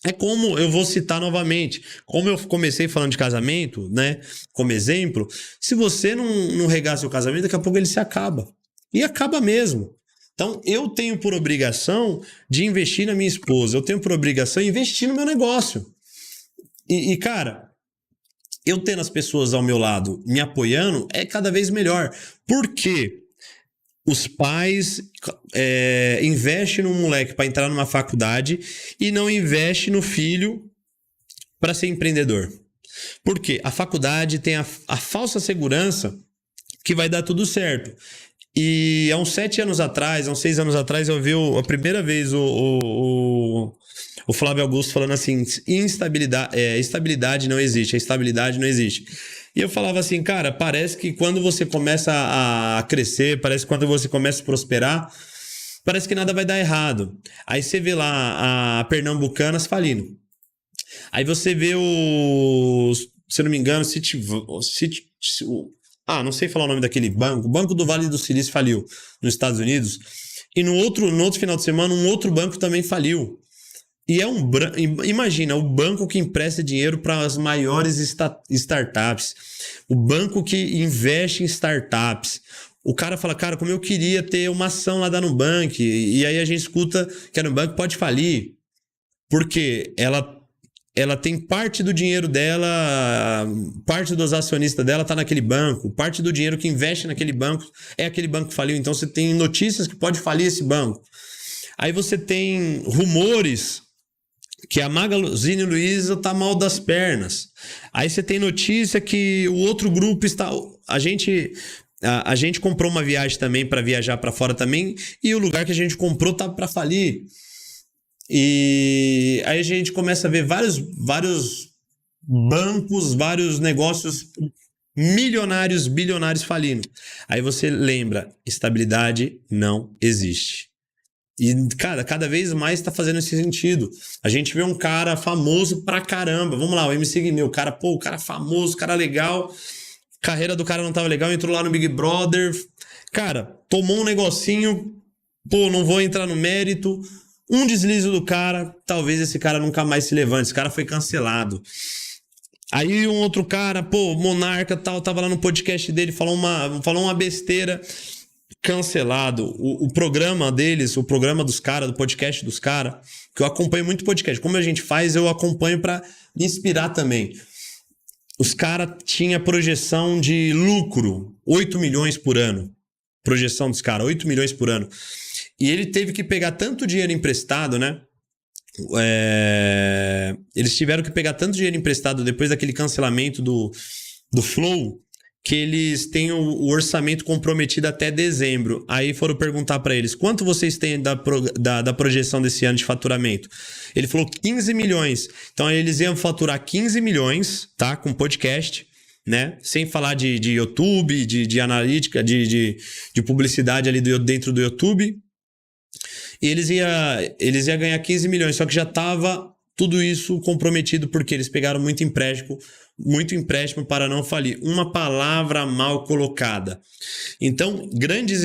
É como, eu vou citar novamente, como eu comecei falando de casamento, né, como exemplo, se você não regar seu casamento, daqui a pouco ele se acaba. E acaba mesmo. Então, eu tenho por obrigação de investir na minha esposa, eu tenho por obrigação de investir no meu negócio. Cara, eu tendo as pessoas ao meu lado me apoiando é cada vez melhor. Por quê? Os pais investem no moleque para entrar numa faculdade e não investem no filho para ser empreendedor. Por quê? A faculdade tem a falsa segurança que vai dar tudo certo. E há uns 7 anos atrás, há uns 6 anos atrás, eu vi a primeira vez o Flávio Augusto falando assim, estabilidade não existe, a estabilidade não existe. E eu falava assim, cara, parece que quando você começa a crescer, parece que quando você começa a prosperar, parece que nada vai dar errado. Aí você vê lá a Pernambucanas falindo. Aí você vê se não me engano, não sei falar o nome daquele banco, o Banco do Vale do Silício faliu nos Estados Unidos. E no outro final de semana, um outro banco também faliu. E imagina, o banco que empresta dinheiro para as maiores startups, o banco que investe em startups. O cara fala, cara, como eu queria ter uma ação lá da Nubank. E aí a gente escuta que a Nubank pode falir, porque ela tem parte do dinheiro dela, parte dos acionistas dela está naquele banco, parte do dinheiro que investe naquele banco é aquele banco que faliu. Então você tem notícias que pode falir esse banco. Aí você tem rumores que a Magazine Luiza tá mal das pernas. Aí você tem notícia que o outro grupo está... A gente comprou uma viagem também para viajar para fora também, e o lugar que a gente comprou tá para falir. E aí a gente começa a ver vários bancos, vários negócios milionários, bilionários falindo. Aí você lembra, estabilidade não existe. E, cara, cada vez mais tá fazendo esse sentido. A gente vê um cara famoso pra caramba. Vamos lá, o MC Guimê, o cara famoso, cara legal. Carreira do cara não tava legal, entrou lá no Big Brother. Cara, tomou um negocinho. Não vou entrar no mérito. Um deslize do cara, talvez esse cara nunca mais se levante. Esse cara foi cancelado. Aí um outro cara, monarca tal, tava lá no podcast dele, falou uma besteira. Cancelado. O programa deles, o programa dos caras, do podcast dos caras, que eu acompanho muito podcast. Como a gente faz, eu acompanho para me inspirar também. Os caras tinham projeção de lucro, 8 milhões por ano. Projeção dos caras, 8 milhões por ano. E ele teve que pegar tanto dinheiro emprestado, né? Eles tiveram que pegar tanto dinheiro emprestado depois daquele cancelamento do Flow, que eles têm o orçamento comprometido até dezembro. Aí foram perguntar para eles, quanto vocês têm da projeção desse ano de faturamento? Ele falou 15 milhões. Então eles iam faturar 15 milhões, tá? Com podcast, né? Sem falar de YouTube, de analítica, de publicidade ali dentro do YouTube. E eles iam ganhar 15 milhões, só que já estava tudo isso comprometido porque eles pegaram muito empréstimo para não falir. Uma palavra mal colocada. Então, grandes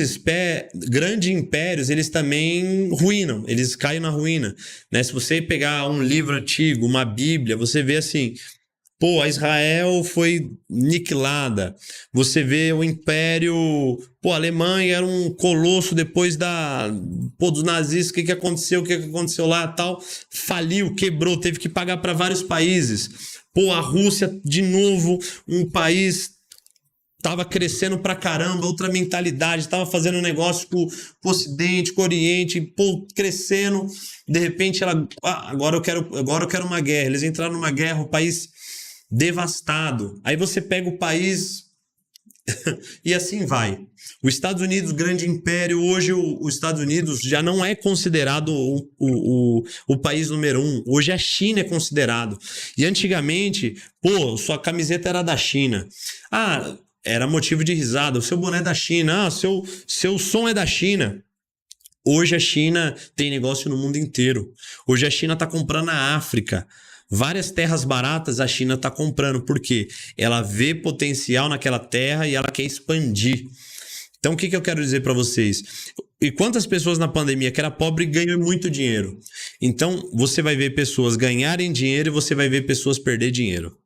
impérios, eles também ruinam, eles caem na ruína, né? Se você pegar um livro antigo, uma Bíblia, você vê assim, a Israel foi aniquilada. Você vê o Império... a Alemanha era um colosso depois dos nazistas. O que aconteceu lá, tal? Faliu, quebrou, teve que pagar para vários países. A Rússia, de novo, um país... Tava crescendo pra caramba, outra mentalidade, tava fazendo negócio com o Ocidente, com o Oriente, crescendo. De repente, agora eu quero uma guerra. Eles entraram numa guerra, o país... devastado. Aí você pega o país e assim vai. Os Estados Unidos, grande império, hoje os Estados Unidos já não é considerado o país número 1. Hoje a China é considerado. E antigamente, sua camiseta era da China. Era motivo de risada. O seu boné é da China. Seu som é da China. Hoje a China tem negócio no mundo inteiro. Hoje a China está comprando a África. Várias terras baratas a China está comprando. Por quê? Ela vê potencial naquela terra e ela quer expandir. Então, o que eu quero dizer para vocês? E quantas pessoas na pandemia que era pobre ganham muito dinheiro? Então, você vai ver pessoas ganharem dinheiro e você vai ver pessoas perder dinheiro.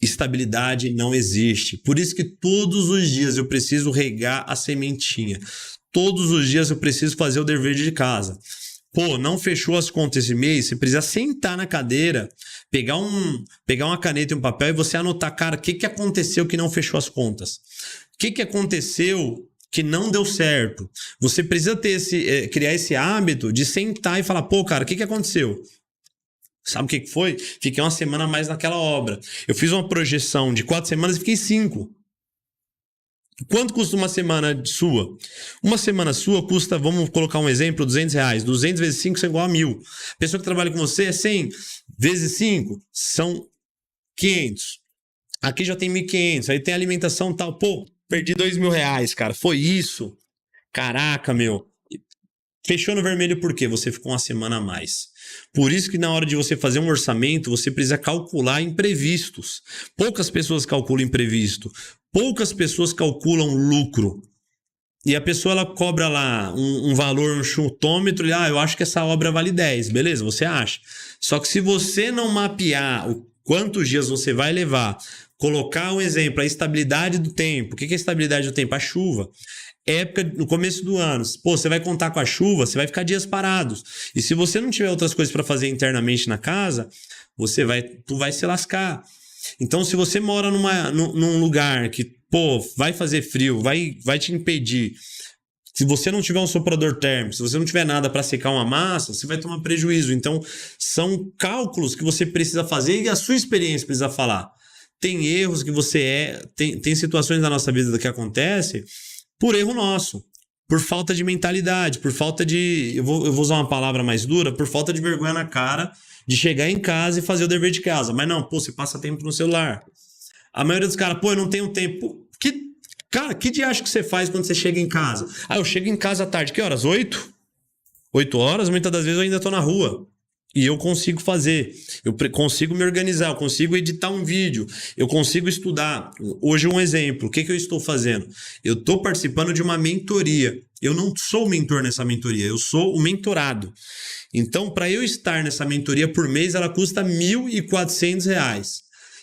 Estabilidade não existe. Por isso que todos os dias eu preciso regar a sementinha. Todos os dias eu preciso fazer o dever de casa. Pô, não fechou as contas esse mês, você precisa sentar na cadeira, pegar uma caneta e um papel e você anotar, cara, o que aconteceu que não fechou as contas? O que aconteceu que não deu certo? Você precisa ter criar esse hábito de sentar e falar, pô, cara, o que aconteceu? Sabe o que foi? Fiquei uma semana a mais naquela obra. Eu fiz uma projeção de 4 semanas e fiquei 5. Quanto custa uma semana sua? Uma semana sua custa, vamos colocar um exemplo, R$200. 200 vezes 5 é igual a 1.000. A pessoa que trabalha com você é 100 vezes 5 são 500. Aqui já tem 1.500. Aí tem alimentação e tal. Pô, perdi R$2.000, cara. Foi isso? Caraca, meu. Fechou no vermelho por quê? Você ficou uma semana a mais. Por isso que na hora de você fazer um orçamento, você precisa calcular imprevistos. Poucas pessoas calculam imprevisto. Poucas pessoas calculam lucro. E a pessoa ela cobra lá um valor, um chutômetro, e eu acho que essa obra vale 10. Beleza, você acha. Só que se você não mapear quantos dias você vai levar, colocar um exemplo, a estabilidade do tempo. O que é a estabilidade do tempo? A chuva. Época no começo do ano, pô, você vai contar com a chuva, você vai ficar dias parados. E se você não tiver outras coisas para fazer internamente na casa, tu vai se lascar. Então, se você mora num lugar que, pô, vai fazer frio, vai te impedir. Se você não tiver um soprador térmico, se você não tiver nada para secar uma massa, você vai tomar prejuízo. Então, são cálculos que você precisa fazer e a sua experiência precisa falar. Tem erros que tem situações da nossa vida que acontecem por erro nosso, por falta de mentalidade, por falta de... Eu vou usar uma palavra mais dura, por falta de vergonha na cara de chegar em casa e fazer o dever de casa. Mas não, pô, você passa tempo no celular. A maioria dos caras, pô, eu não tenho tempo. Cara, que dia acha que você faz quando você chega em casa? Eu chego em casa à tarde. Que horas? 8? 8 horas? Muitas das vezes eu ainda tô na rua. E eu consigo fazer, eu consigo me organizar, eu consigo editar um vídeo, eu consigo estudar. Hoje um exemplo, o que eu estou fazendo? Eu estou participando de uma mentoria. Eu não sou o mentor nessa mentoria, eu sou o mentorado. Então, para eu estar nessa mentoria por mês, ela custa R$1.400.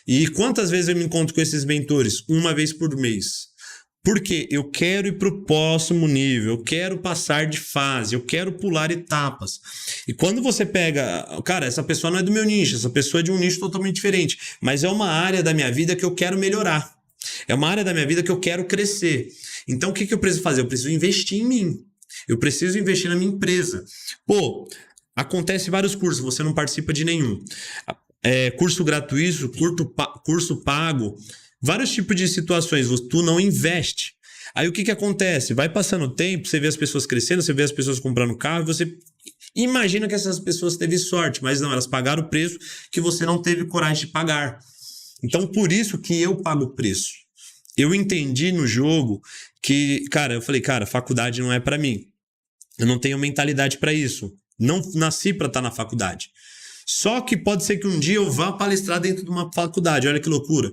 E quantas vezes eu me encontro com esses mentores? Uma vez por mês. Porque eu quero ir para o próximo nível, eu quero passar de fase, eu quero pular etapas. E quando você pega... Cara, essa pessoa não é do meu nicho, essa pessoa é de um nicho totalmente diferente. Mas é uma área da minha vida que eu quero melhorar. É uma área da minha vida que eu quero crescer. Então, o que eu preciso fazer? Eu preciso investir em mim. Eu preciso investir na minha empresa. Pô, acontece vários cursos, você não participa de nenhum. Curso gratuito, curso pago... Vários tipos de situações, tu não investe. Aí o que acontece? Vai passando o tempo, você vê as pessoas crescendo, você vê as pessoas comprando carro, e você imagina que essas pessoas teve sorte, mas não, elas pagaram o preço que você não teve coragem de pagar. Então, por isso que eu pago o preço. Eu entendi no jogo que, eu falei, faculdade não é para mim. Eu não tenho mentalidade para isso. Não nasci para estar na faculdade. Só que pode ser que um dia eu vá palestrar dentro de uma faculdade, olha que loucura.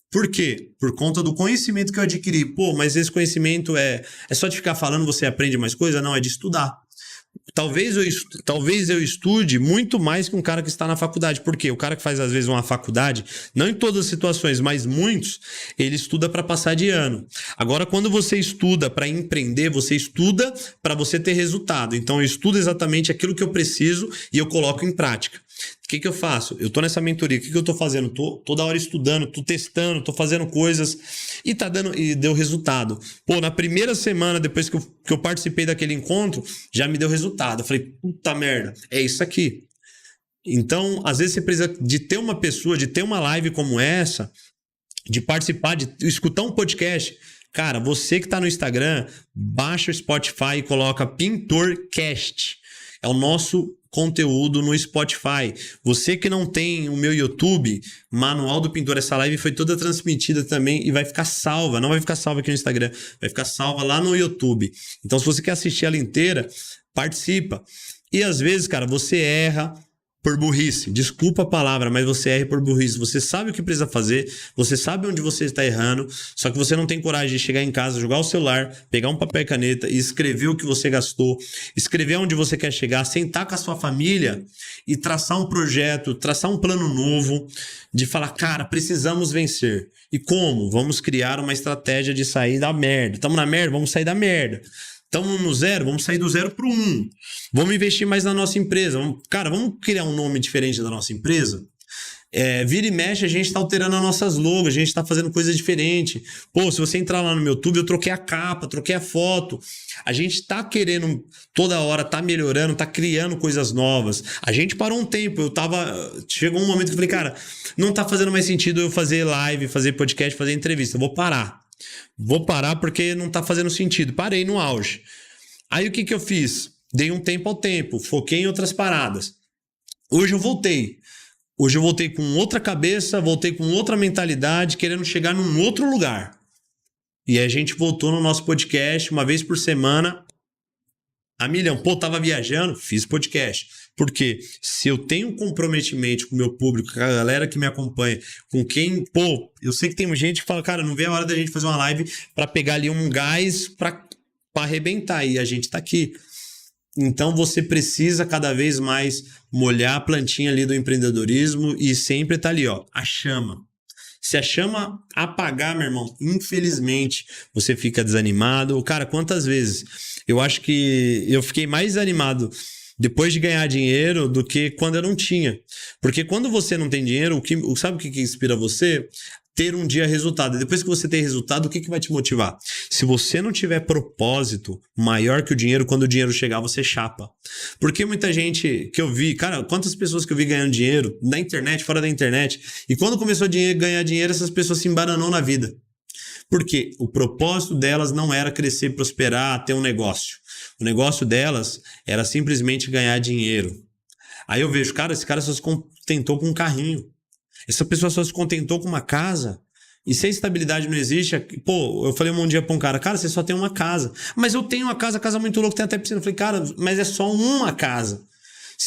Por quê? Por conta do conhecimento que eu adquiri. Pô, mas esse conhecimento é só de ficar falando você aprende mais coisa? Não, é de estudar. Talvez eu estude muito mais que um cara que está na faculdade. Por quê? O cara que faz, às vezes, uma faculdade, não em todas as situações, mas muitos, ele estuda para passar de ano. Agora, quando você estuda para empreender, você estuda para você ter resultado. Então, eu estudo exatamente aquilo que eu preciso e eu coloco em prática. O que eu faço? Eu tô nessa mentoria, o que eu tô fazendo? Tô toda hora estudando, tô testando, tô fazendo coisas e deu resultado. Pô, na primeira semana, depois que eu participei daquele encontro, já me deu resultado. Eu falei, puta merda, é isso aqui. Então, às vezes você precisa de ter uma pessoa, de ter uma live como essa, de participar, de escutar um podcast. Cara, você que tá no Instagram, baixa o Spotify e coloca PintorCast. É o nosso conteúdo no Spotify. Você que não tem o meu YouTube, Manual do Pintor, essa live foi toda transmitida também e vai ficar salva. Não vai ficar salva aqui no Instagram, vai ficar salva lá no YouTube. Então, se você quer assistir ela inteira, participa. E às vezes, cara, você erra. por burrice. Desculpa a palavra, mas você erra por burrice. Você sabe o que precisa fazer, você sabe onde você está errando, só que você não tem coragem de chegar em casa, jogar o celular, pegar um papel e caneta e escrever o que você gastou, escrever onde você quer chegar, sentar com a sua família e traçar um projeto, traçar um plano novo, de falar, cara, precisamos vencer. E como? Vamos criar uma estratégia de sair da merda. Estamos na merda? Vamos sair da merda. Estamos no zero? Vamos sair do zero para o 1. Vamos investir mais na nossa empresa. Vamos criar um nome diferente da nossa empresa? Vira e mexe, a gente está alterando as nossas logos, a gente está fazendo coisa diferente. Pô, se você entrar lá no meu YouTube, eu troquei a capa, troquei a foto. A gente está querendo, toda hora, tá melhorando, tá criando coisas novas. A gente parou um tempo, chegou um momento que eu falei, cara, não tá fazendo mais sentido eu fazer live, fazer podcast, fazer entrevista, eu vou parar. Vou parar porque não tá fazendo sentido. Parei no auge. Aí o que eu fiz? Dei um tempo ao tempo, foquei em outras paradas. Hoje eu voltei. Hoje eu voltei com outra cabeça, voltei com outra mentalidade, querendo chegar num outro lugar. E aí a gente voltou no nosso podcast uma vez por semana, a milhão. Pô, tava viajando, fiz podcast. Porque se eu tenho um comprometimento com o meu público, com a galera que me acompanha, com quem... Pô, eu sei que tem gente que fala, cara, não vê a hora da gente fazer uma live pra pegar ali um gás pra arrebentar. E a gente tá aqui. Então você precisa cada vez mais molhar a plantinha ali do empreendedorismo e sempre tá ali, ó, a chama. Se a chama apagar, meu irmão, infelizmente você fica desanimado. Cara, quantas vezes? Eu acho que eu fiquei mais animado depois de ganhar dinheiro do que quando eu não tinha. Porque quando você não tem dinheiro, sabe o que inspira você? Ter um dia resultado. E depois que você tem resultado, o que vai te motivar? Se você não tiver propósito maior que o dinheiro, quando o dinheiro chegar, você chapa. Porque muita gente que eu vi, cara, quantas pessoas que eu vi ganhando dinheiro na internet, fora da internet, e quando começou a ganhar dinheiro, essas pessoas se embananou na vida. Porque o propósito delas não era crescer, prosperar, ter um negócio. O negócio delas era simplesmente ganhar dinheiro. Aí eu vejo, cara, esse cara só se contentou com um carrinho. Essa pessoa só se contentou com uma casa. E se a estabilidade não existe... Pô, eu falei um dia pra um cara, você só tem uma casa. Mas eu tenho uma casa muito louca, tem até piscina. Eu falei, cara, mas é só uma casa.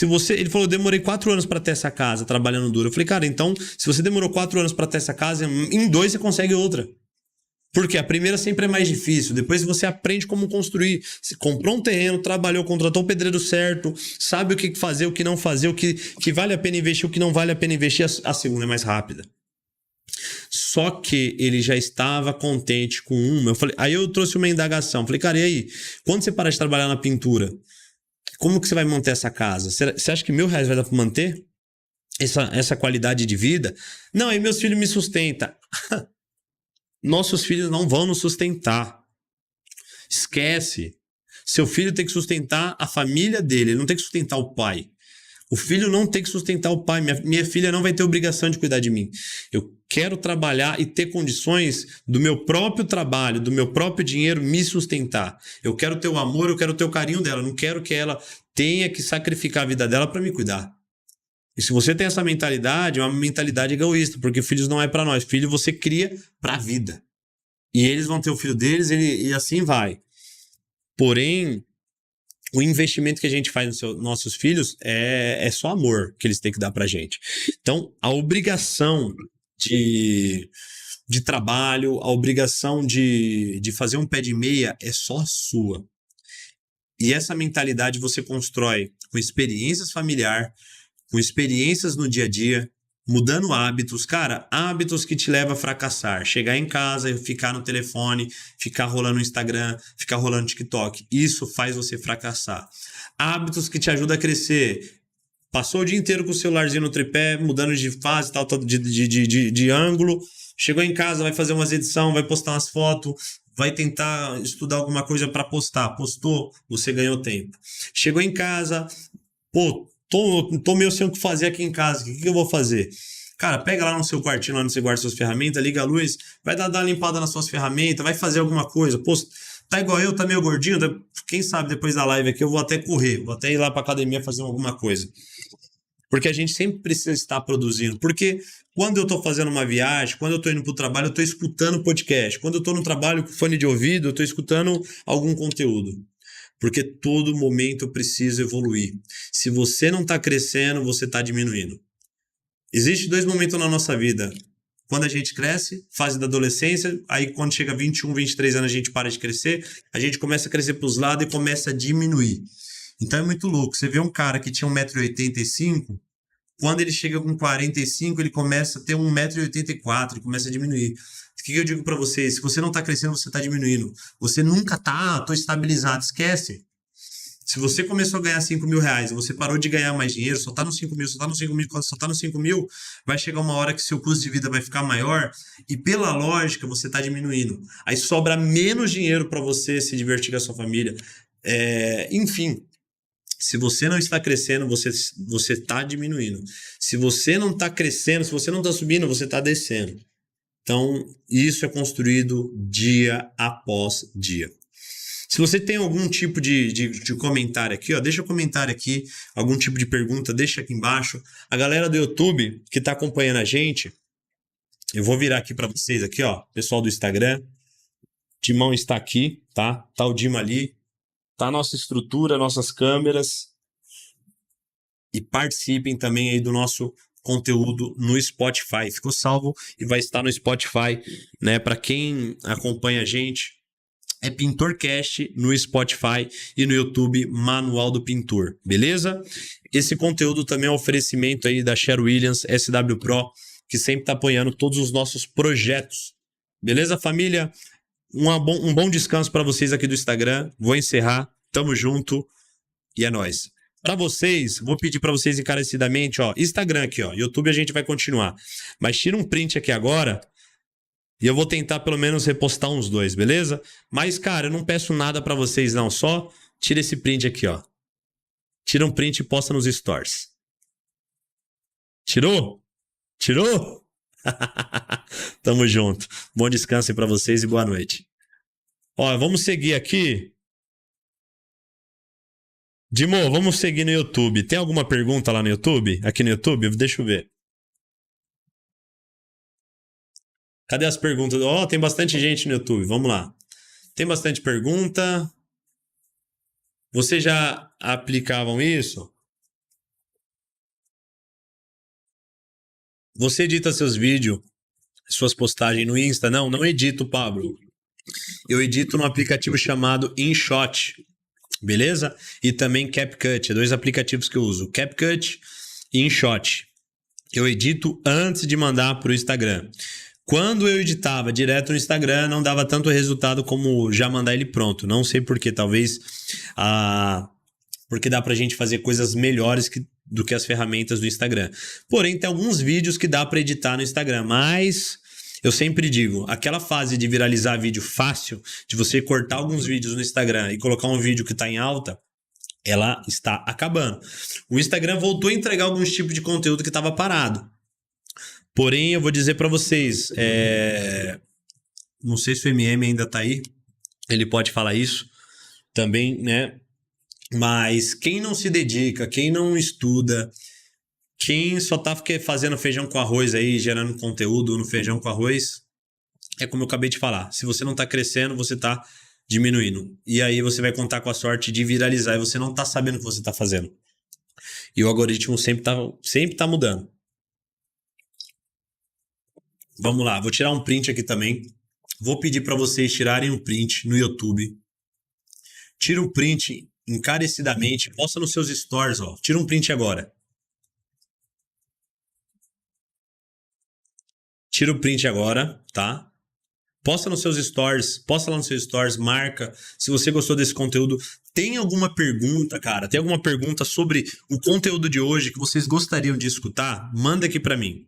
Ele falou, eu demorei 4 anos pra ter essa casa, trabalhando duro. Eu falei, cara, então, se você demorou 4 anos pra ter essa casa, em 2 você consegue outra. Porque a primeira sempre é mais difícil. Depois você aprende como construir. Você comprou um terreno, trabalhou, contratou o pedreiro certo, sabe o que fazer, o que não fazer, o que vale a pena investir, o que não vale a pena investir. A segunda é mais rápida. Só que ele já estava contente com uma. Aí eu trouxe uma indagação. Falei, cara, e aí? Quando você parar de trabalhar na pintura, como que você vai manter essa casa? Você acha que R$1.000 vai dar para manter essa qualidade de vida? Não, aí meus filhos me sustentam. Nossos filhos não vão nos sustentar. Esquece. Seu filho tem que sustentar a família dele, ele não tem que sustentar o pai. O filho não tem que sustentar o pai. Minha filha não vai ter obrigação de cuidar de mim. Eu quero trabalhar e ter condições do meu próprio trabalho, do meu próprio dinheiro me sustentar. Eu quero ter o amor, eu quero ter o carinho dela. Eu não quero que ela tenha que sacrificar a vida dela para me cuidar. E se você tem essa mentalidade, é uma mentalidade egoísta, porque filhos não é para nós. Filho você cria para a vida. E eles vão ter o filho deles e assim vai. Porém, o investimento que a gente faz nos nossos filhos é só amor que eles têm que dar pra gente. Então, a obrigação de trabalho, a obrigação de fazer um pé de meia é só sua. E essa mentalidade você constrói com experiências familiares, com experiências no dia a dia, mudando hábitos. Cara, hábitos que te levam a fracassar. Chegar em casa e ficar no telefone, ficar rolando no Instagram, ficar rolando no TikTok. Isso faz você fracassar. Hábitos que te ajudam a crescer. Passou o dia inteiro com o celularzinho no tripé, mudando de fase, tal, de ângulo. Chegou em casa, vai fazer umas edições, vai postar umas fotos, vai tentar estudar alguma coisa para postar. Postou, você ganhou tempo. Chegou em casa, pô, tô meio sem o que fazer aqui em casa. O que eu vou fazer? Cara, pega lá no seu quartinho, lá onde você guarda suas ferramentas, liga a luz, vai dar uma limpada nas suas ferramentas, vai fazer alguma coisa. Pô, tá igual eu, tá meio gordinho? Quem sabe depois da live aqui eu vou até correr, vou até ir lá pra academia fazer alguma coisa. Porque a gente sempre precisa estar produzindo. Porque quando eu tô fazendo uma viagem, quando eu tô indo pro trabalho, eu tô escutando podcast. Quando eu tô no trabalho com fone de ouvido, eu tô escutando algum conteúdo. Porque todo momento eu preciso evoluir. Se você não está crescendo, você está diminuindo. Existem 2 momentos na nossa vida. Quando a gente cresce, fase da adolescência, aí quando chega 21, 23 anos a gente para de crescer, a gente começa a crescer para os lados e começa a diminuir. Então é muito louco. Você vê um cara que tinha 1,85 m, quando ele chega com 45, ele começa a ter 1,84 m, ele começa a diminuir. O que eu digo para vocês? Se você não está crescendo, você está diminuindo. Você nunca tô estabilizado, esquece. Se você começou a ganhar 5 mil reais e você parou de ganhar mais dinheiro, só tá nos 5 mil, quando só tá nos 5 mil, vai chegar uma hora que seu custo de vida vai ficar maior e pela lógica você tá diminuindo. Aí sobra menos dinheiro para você se divertir com a sua família. Enfim, se você não está crescendo, você está diminuindo. Se você não está crescendo, se você não está subindo, você está descendo. Então, isso é construído dia após dia. Se você tem algum tipo de comentário aqui, ó, deixa um comentário aqui, algum tipo de pergunta, deixa aqui embaixo. A galera do YouTube que está acompanhando a gente, eu vou virar aqui para vocês aqui, ó, pessoal do Instagram. Dimão está aqui, tá? Tá o Dima ali. Tá a nossa estrutura, nossas câmeras. E participem também aí do nosso conteúdo no Spotify. Ficou salvo e vai estar no Spotify, né? Para quem acompanha a gente, é PintorCast no Spotify e no YouTube Manual do Pintor, beleza? Esse conteúdo também é um oferecimento aí da Sher Williams, SW Pro, que sempre está apoiando todos os nossos projetos. Beleza, família? Um bom descanso para vocês aqui do Instagram. Vou encerrar. Tamo junto e é nóis. Para vocês, vou pedir para vocês encarecidamente, ó, Instagram aqui, ó, YouTube a gente vai continuar. Mas tira um print aqui agora e eu vou tentar pelo menos repostar uns 2, beleza? Mas, cara, eu não peço nada para vocês não, só tira esse print aqui, ó. Tira um print e posta nos stories. Tirou? Tirou? Tamo junto. Bom descanso aí pra vocês e boa noite. Ó, vamos seguir aqui. Dimo, vamos seguir no YouTube. Tem alguma pergunta lá no YouTube? Aqui no YouTube? Deixa eu ver. Cadê as perguntas? Ó, tem bastante gente no YouTube. Vamos lá. Tem bastante pergunta. Vocês já aplicavam isso? Você edita seus vídeos, suas postagens no Insta? Não, não edito, Pablo. Eu edito num aplicativo chamado InShot, beleza? E também CapCut, 2 aplicativos que eu uso, CapCut e InShot. Eu edito antes de mandar para o Instagram. Quando eu editava direto no Instagram, não dava tanto resultado como já mandar ele pronto. Não sei porquê, talvez porque dá pra gente fazer coisas melhores do que as ferramentas do Instagram. Porém, tem alguns vídeos que dá pra editar no Instagram, mas eu sempre digo, aquela fase de viralizar vídeo fácil, de você cortar alguns vídeos no Instagram e colocar um vídeo que tá em alta, ela está acabando. O Instagram voltou a entregar alguns tipos de conteúdo que estava parado. Porém, eu vou dizer para vocês, não sei se o MM ainda tá aí, ele pode falar isso também, né? Mas quem não se dedica, quem não estuda, quem só tá fazendo feijão com arroz aí, gerando conteúdo no feijão com arroz, é como eu acabei de falar. Se você não tá crescendo, você tá diminuindo. E aí você vai contar com a sorte de viralizar e você não tá sabendo o que você tá fazendo. E o algoritmo sempre tá mudando. Vamos lá, vou tirar um print aqui também. Vou pedir para vocês tirarem um print no YouTube. Tira um print encarecidamente, posta nos seus stories, ó. Tira um print agora. Tira o print agora, tá? Posta nos seus stories, posta lá nos seus stories, marca. Se você gostou desse conteúdo, tem alguma pergunta, cara? Tem alguma pergunta sobre o conteúdo de hoje que vocês gostariam de escutar? Manda aqui para mim.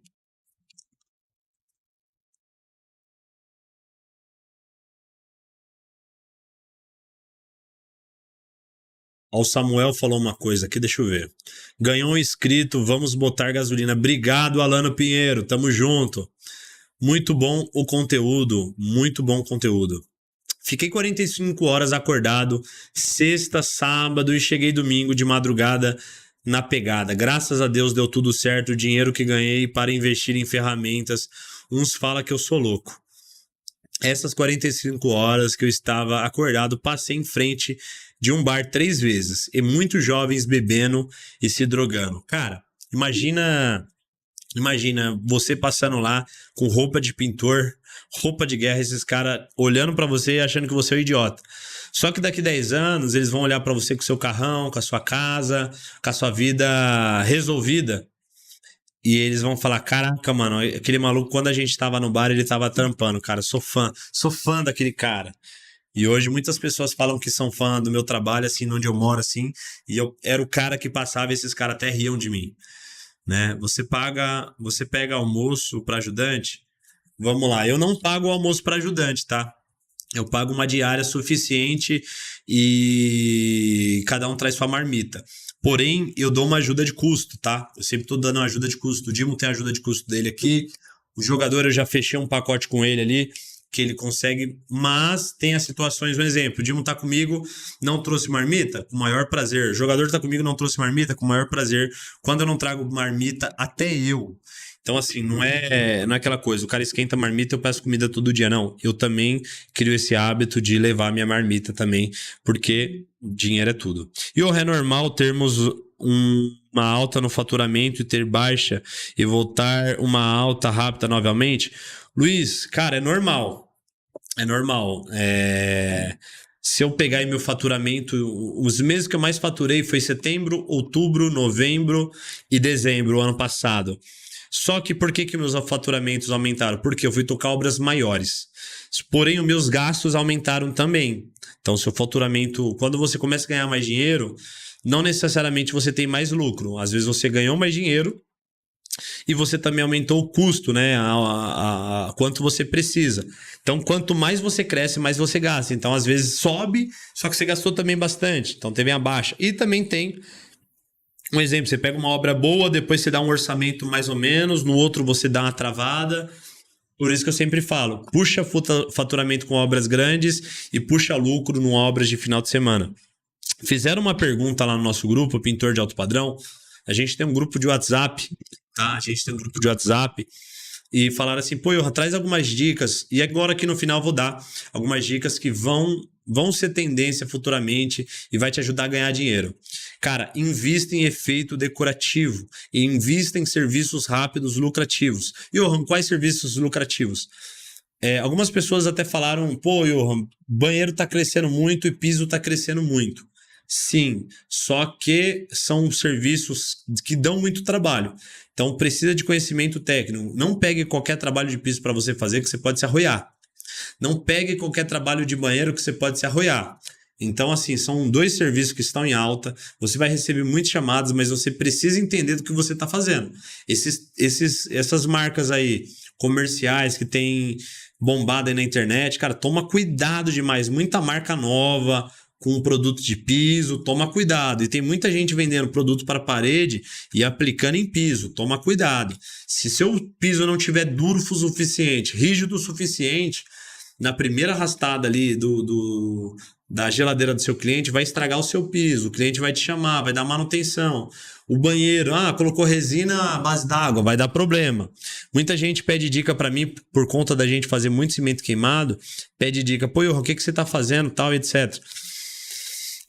Ó, o Samuel falou uma coisa aqui, deixa eu ver. Ganhou um inscrito, vamos botar gasolina. Obrigado, Alano Pinheiro, tamo junto. Muito bom o conteúdo, muito bom o conteúdo. Fiquei 45 horas acordado, sexta, sábado e cheguei domingo de madrugada na pegada. Graças a Deus deu tudo certo, o dinheiro que ganhei para investir em ferramentas. Uns falam que eu sou louco. essas 45 horas que eu estava acordado, passei em frente de um bar 3 vezes. E muitos jovens bebendo e se drogando. Cara, imagina você passando lá com roupa de pintor, roupa de guerra, esses caras olhando pra você e achando que você é um idiota. Só que daqui 10 anos, eles vão olhar pra você com o seu carrão, com a sua casa, com a sua vida resolvida. E eles vão falar, caraca, mano, aquele maluco, quando a gente tava no bar, ele tava trampando, cara, sou fã daquele cara. E hoje muitas pessoas falam que são fã do meu trabalho, assim, onde eu moro, assim, e eu era o cara que passava e esses caras até riam de mim, né? Você pega almoço para ajudante, vamos lá, eu não pago o almoço para ajudante, tá? Eu pago uma diária suficiente e cada um traz sua marmita. Porém, eu dou uma ajuda de custo, tá? Eu sempre tô dando uma ajuda de custo. O Dimo tem a ajuda de custo dele aqui. O jogador, eu já fechei um pacote com ele ali, que ele consegue, mas tem as situações, um exemplo, o Dimo tá comigo, não trouxe marmita, com o maior prazer. O jogador tá comigo, não trouxe marmita, com o maior prazer. Quando eu não trago marmita, até eu. Então, assim, não é aquela coisa, o cara esquenta a marmita, eu peço comida todo dia, não. Eu também crio esse hábito de levar minha marmita também, porque dinheiro é tudo. E ou é normal termos uma alta no faturamento e ter baixa e voltar uma alta rápida novamente? Luiz, cara, é normal. É normal. Se eu pegar aí meu faturamento, os meses que eu mais faturei foi setembro, outubro, novembro e dezembro, ano passado. Só que por que meus faturamentos aumentaram? Porque eu fui tocar obras maiores. Porém, os meus gastos aumentaram também. Então, seu faturamento, quando você começa a ganhar mais dinheiro, não necessariamente você tem mais lucro. Às vezes você ganhou mais dinheiro e você também aumentou o custo, né? A quanto você precisa. Então, quanto mais você cresce, mais você gasta. Então, às vezes sobe, só que você gastou também bastante. Então, teve a baixa. E também tem um exemplo, você pega uma obra boa, depois você dá um orçamento mais ou menos, no outro você dá uma travada. Por isso que eu sempre falo, puxa faturamento com obras grandes e puxa lucro em obras de final de semana. Fizeram uma pergunta lá no nosso grupo, Pintor de Alto Padrão. A gente tem um grupo de WhatsApp, tá? E falaram assim, pô, Johan, traz algumas dicas. E agora aqui no final eu vou dar algumas dicas que vão ser tendência futuramente e vai te ajudar a ganhar dinheiro. Cara, invista em efeito decorativo e invista em serviços rápidos lucrativos. Johan, quais serviços lucrativos? Algumas pessoas até falaram, pô, Johan, banheiro tá crescendo muito e piso tá crescendo muito. Sim, só que são serviços que dão muito trabalho. Então precisa de conhecimento técnico. Não pegue qualquer trabalho de piso para você fazer que você pode se arroiar. Não pegue qualquer trabalho de banheiro que você pode se arroiar. Então, assim, são 2 serviços que estão em alta. Você vai receber muitas chamadas, mas você precisa entender do que você está fazendo. Essas marcas aí, comerciais, que tem bombada aí na internet, cara, toma cuidado demais. Muita marca nova com produto de piso, toma cuidado. E tem muita gente vendendo produto para parede e aplicando em piso, toma cuidado. Se seu piso não tiver duro o suficiente, rígido o suficiente, na primeira arrastada ali da geladeira do seu cliente, vai estragar o seu piso, o cliente vai te chamar, vai dar manutenção. O banheiro, colocou resina à base d'água, vai dar problema. Muita gente pede dica para mim, por conta da gente fazer muito cimento queimado, pede dica, pô, o que você tá fazendo, tal, etc.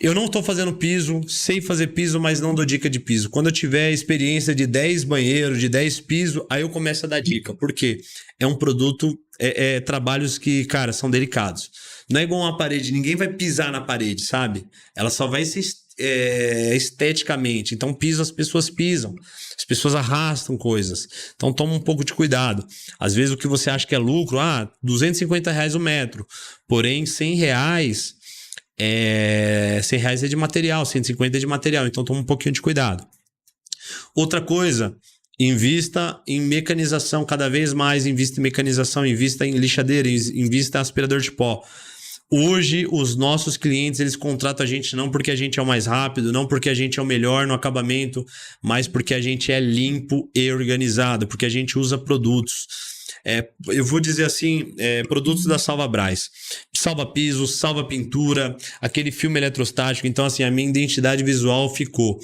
Eu não estou fazendo piso, sei fazer piso, mas não dou dica de piso. Quando eu tiver experiência de 10 banheiros, de 10 pisos, aí eu começo a dar dica. Por quê? É um produto, trabalhos que, cara, são delicados. Não é igual uma parede, ninguém vai pisar na parede, sabe? Ela só vai ser esteticamente. Então, piso, as pessoas pisam. As pessoas arrastam coisas. Então, toma um pouco de cuidado. Às vezes, o que você acha que é lucro, R$250 o metro. Porém, R$100... R$100 é de material, 150 é de material, então toma um pouquinho de cuidado. Outra coisa, invista em mecanização cada vez mais, invista em mecanização, invista em lixadeira, invista em aspirador de pó. Hoje, os nossos clientes, eles contratam a gente não porque a gente é o mais rápido, não porque a gente é o melhor no acabamento, mas porque a gente é limpo e organizado, porque a gente usa produtos. Eu vou dizer assim, produtos da Salvabras. Salva piso, salva pintura, aquele filme eletrostático. Então, assim, a minha identidade visual ficou.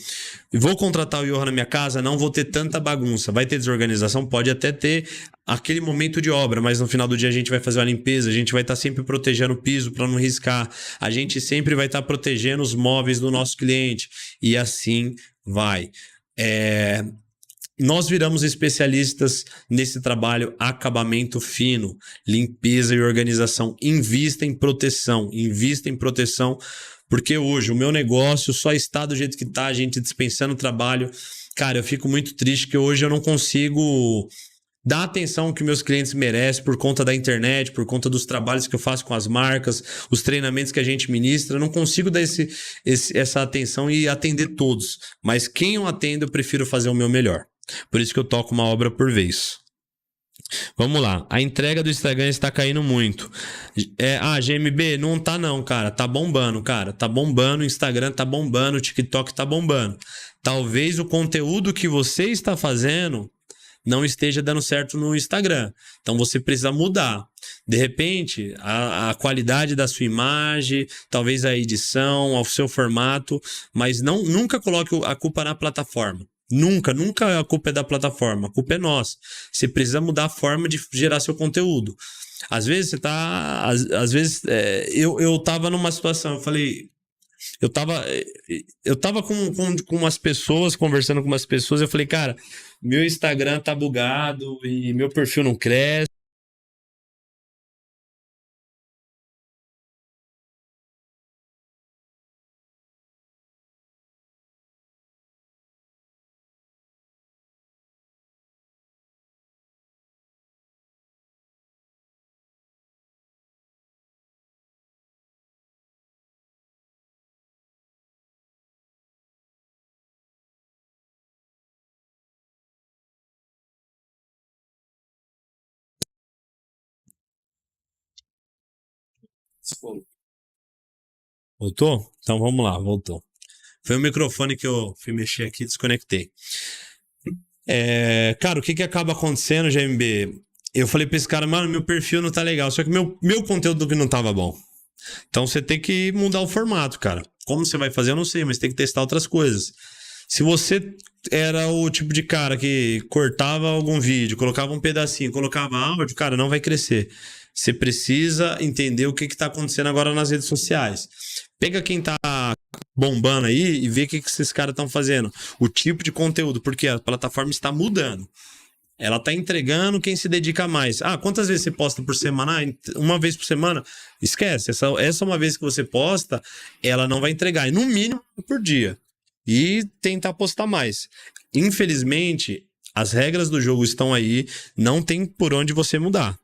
Vou contratar o Johan na minha casa, não vou ter tanta bagunça. Vai ter desorganização? Pode até ter aquele momento de obra, mas no final do dia a gente vai fazer uma limpeza, a gente vai estar sempre protegendo o piso para não riscar, a gente sempre vai estar protegendo os móveis do nosso cliente. E assim vai. Nós viramos especialistas nesse trabalho acabamento fino, limpeza e organização. Invista em proteção, porque hoje o meu negócio só está do jeito que está, a gente dispensando trabalho. Cara, eu fico muito triste que hoje eu não consigo dar a atenção que meus clientes merecem por conta da internet, por conta dos trabalhos que eu faço com as marcas, os treinamentos que a gente ministra. Eu não consigo dar essa atenção e atender todos. Mas quem eu atendo, eu prefiro fazer o meu melhor. Por isso que eu toco uma obra por vez. Vamos lá. A entrega do Instagram está caindo muito. GMB, não tá não, cara. Tá bombando, cara. Tá bombando, o Instagram tá bombando, o TikTok tá bombando. Talvez o conteúdo que você está fazendo não esteja dando certo no Instagram. Então você precisa mudar. De repente, a qualidade da sua imagem, talvez a edição, o seu formato, mas nunca coloque a culpa na plataforma. Nunca a culpa é da plataforma, a culpa é nossa. Você precisa mudar a forma de gerar seu conteúdo. Às vezes você tá. Às vezes eu tava numa situação, eu falei. Eu tava com umas pessoas, conversando com umas pessoas, eu falei, cara, meu Instagram tá bugado e meu perfil não cresce. Voltou? Então vamos lá, voltou. Foi o microfone que eu fui mexer aqui e desconectei. Cara, o que acaba acontecendo, GMB? Eu falei pra esse cara, mano, meu perfil não tá legal, só que meu conteúdo que não tava bom. Então você tem que mudar o formato, cara. Como você vai fazer, eu não sei, mas tem que testar outras coisas. Se você era o tipo de cara que cortava algum vídeo, colocava um pedacinho, colocava áudio, cara, não vai crescer. Você precisa entender o que está acontecendo agora nas redes sociais. Pega quem tá bombando aí e vê o que esses caras estão fazendo. O tipo de conteúdo, porque a plataforma está mudando. Ela tá entregando quem se dedica mais. Quantas vezes você posta por semana? Uma vez por semana? Esquece. Essa uma vez que você posta, ela não vai entregar. E no mínimo por dia. E tentar postar mais. Infelizmente, as regras do jogo estão aí. Não tem por onde você mudar.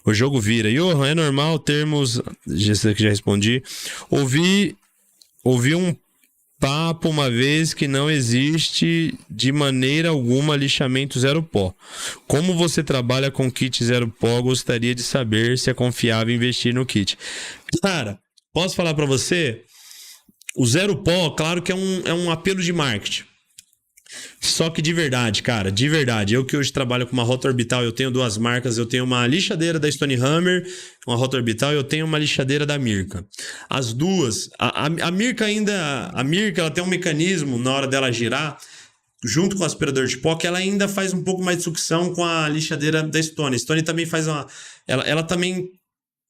O jogo vira. Johan, é normal termos... Já respondi. Ouvi um papo uma vez que não existe de maneira alguma lixamento zero pó. Como você trabalha com kit zero pó? Gostaria de saber se é confiável investir no kit. Cara, posso falar para você? O zero pó, claro que é um apelo de marketing. Só que de verdade, cara, de verdade, eu que hoje trabalho com uma rota orbital, eu tenho duas marcas, eu tenho uma lixadeira da Stone Hammer, uma rota orbital, e eu tenho uma lixadeira da Mirka. As duas, a Mirka ela tem um mecanismo na hora dela girar, junto com o aspirador de pó, que ela ainda faz um pouco mais de sucção com a lixadeira da Stone. A Stone também faz ela também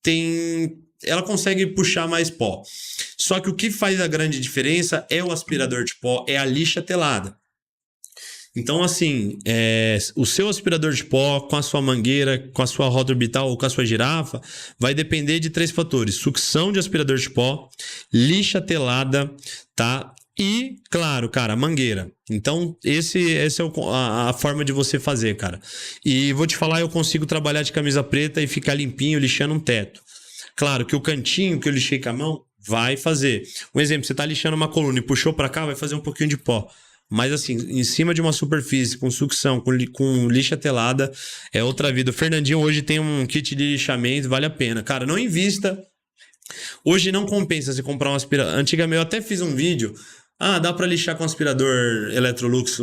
tem... Ela consegue puxar mais pó. Só que o que faz a grande diferença é o aspirador de pó, é a lixa telada. Então, assim, o seu aspirador de pó, com a sua mangueira, com a sua roda orbital ou com a sua girafa, vai depender de 3 fatores. Sucção de aspirador de pó, lixa telada, tá? E, claro, cara, mangueira. Então, essa é a forma de você fazer, cara. E vou te falar, eu consigo trabalhar de camisa preta e ficar limpinho, lixando um teto. Claro que o cantinho que eu lixei com a mão vai fazer. Um exemplo, você tá lixando uma coluna e puxou para cá, vai fazer um pouquinho de pó. Mas assim, em cima de uma superfície, com sucção, com lixa telada, é outra vida. O Fernandinho hoje tem um kit de lixamento, vale a pena. Cara, não invista. Hoje não compensa você comprar um aspirador. Antigamente eu até fiz um vídeo. Dá para lixar com um aspirador Electrolux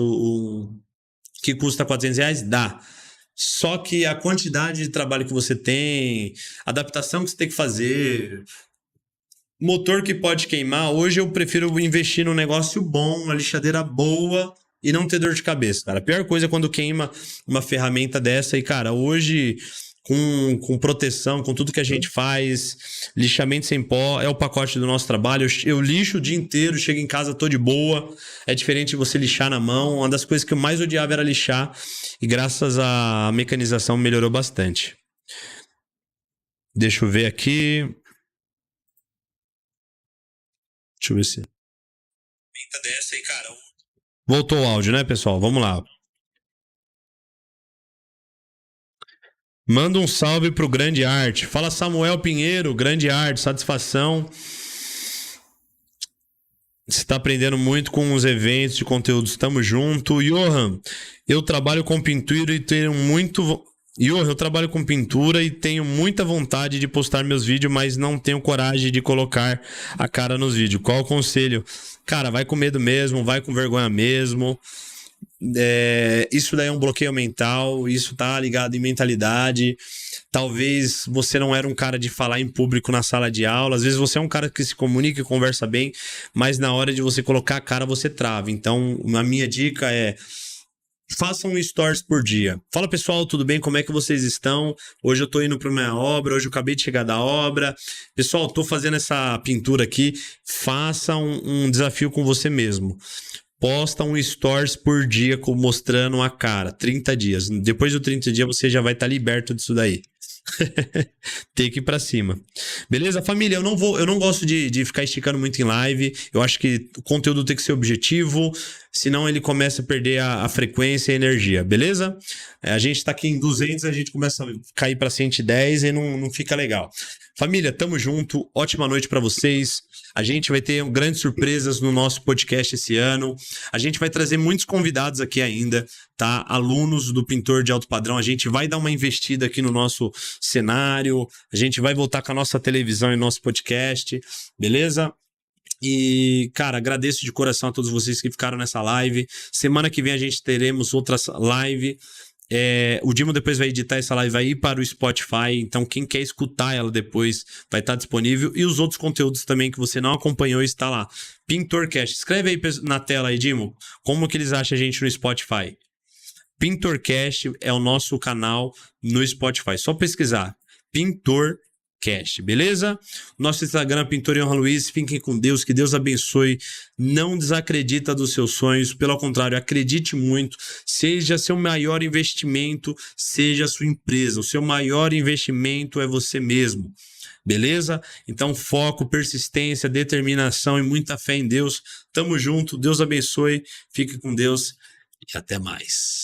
que custa R$400? Dá. Só que a quantidade de trabalho que você tem, adaptação que você tem que fazer, motor que pode queimar, hoje eu prefiro investir num negócio bom, uma lixadeira boa e não ter dor de cabeça, cara. A pior coisa é quando queima uma ferramenta dessa e, cara, hoje com proteção, com tudo que a gente faz, lixamento sem pó, é o pacote do nosso trabalho. Eu lixo o dia inteiro, chego em casa, tô de boa. É diferente de você lixar na mão. Uma das coisas que eu mais odiava era lixar e graças à mecanização melhorou bastante. Deixa eu ver aqui. Deixa eu ver se... dessa aí, cara. Voltou o áudio, né, pessoal? Vamos lá. Manda um salve pro Grande Arte. Fala Samuel Pinheiro, Grande Arte, satisfação. Você está aprendendo muito com os eventos de conteúdos. Tamo junto. Johan, eu trabalho com pintura e tenho muito... Johan, eu trabalho com pintura e tenho muita vontade de postar meus vídeos, mas não tenho coragem de colocar a cara nos vídeos. Qual o conselho? Cara, vai com medo mesmo, vai com vergonha mesmo. Isso daí é um bloqueio mental, isso tá ligado em mentalidade. Talvez você não era um cara de falar em público na sala de aula, às vezes você é um cara que se comunica e conversa bem, mas na hora de você colocar a cara você trava. Então a minha dica é: façam um stories por dia. Fala pessoal, tudo bem? Como é que vocês estão? Hoje eu tô indo para minha obra, hoje eu acabei de chegar da obra. Pessoal, tô fazendo essa pintura aqui. Faça um desafio com você mesmo. Posta um stories por dia mostrando a cara, 30 dias. Depois do 30 dias você já vai estar liberto disso daí. Tem que ir pra cima. Beleza, família? Eu não gosto de ficar esticando muito em live. Eu acho que o conteúdo tem que ser objetivo, senão ele começa a perder a frequência e a energia, beleza? A gente tá aqui em 200, a gente começa a cair pra 110 e não fica legal. Família, tamo junto. Ótima noite pra vocês. A gente vai ter grandes surpresas no nosso podcast esse ano. A gente vai trazer muitos convidados aqui ainda, tá? Alunos do Pintor de Alto Padrão. A gente vai dar uma investida aqui no nosso cenário. A gente vai voltar com a nossa televisão e nosso podcast, beleza? E, cara, agradeço de coração a todos vocês que ficaram nessa live. Semana que vem a gente teremos outra live. O Dimo depois vai editar essa live, vai ir para o Spotify, então quem quer escutar ela depois vai estar disponível, e os outros conteúdos também que você não acompanhou está lá. PintorCast, escreve aí na tela aí, Dimo, como que eles acham a gente no Spotify. PintorCast é o nosso canal no Spotify, só pesquisar PintorCast, beleza? Nosso Instagram, Pintor Johan Luiz. Fiquem com Deus, que Deus abençoe. Não desacredita dos seus sonhos, pelo contrário, acredite muito. Seja seu maior investimento, seja a sua empresa. O seu maior investimento é você mesmo, beleza? Então foco, persistência, determinação e muita fé em Deus. Tamo junto, Deus abençoe, fique com Deus e até mais.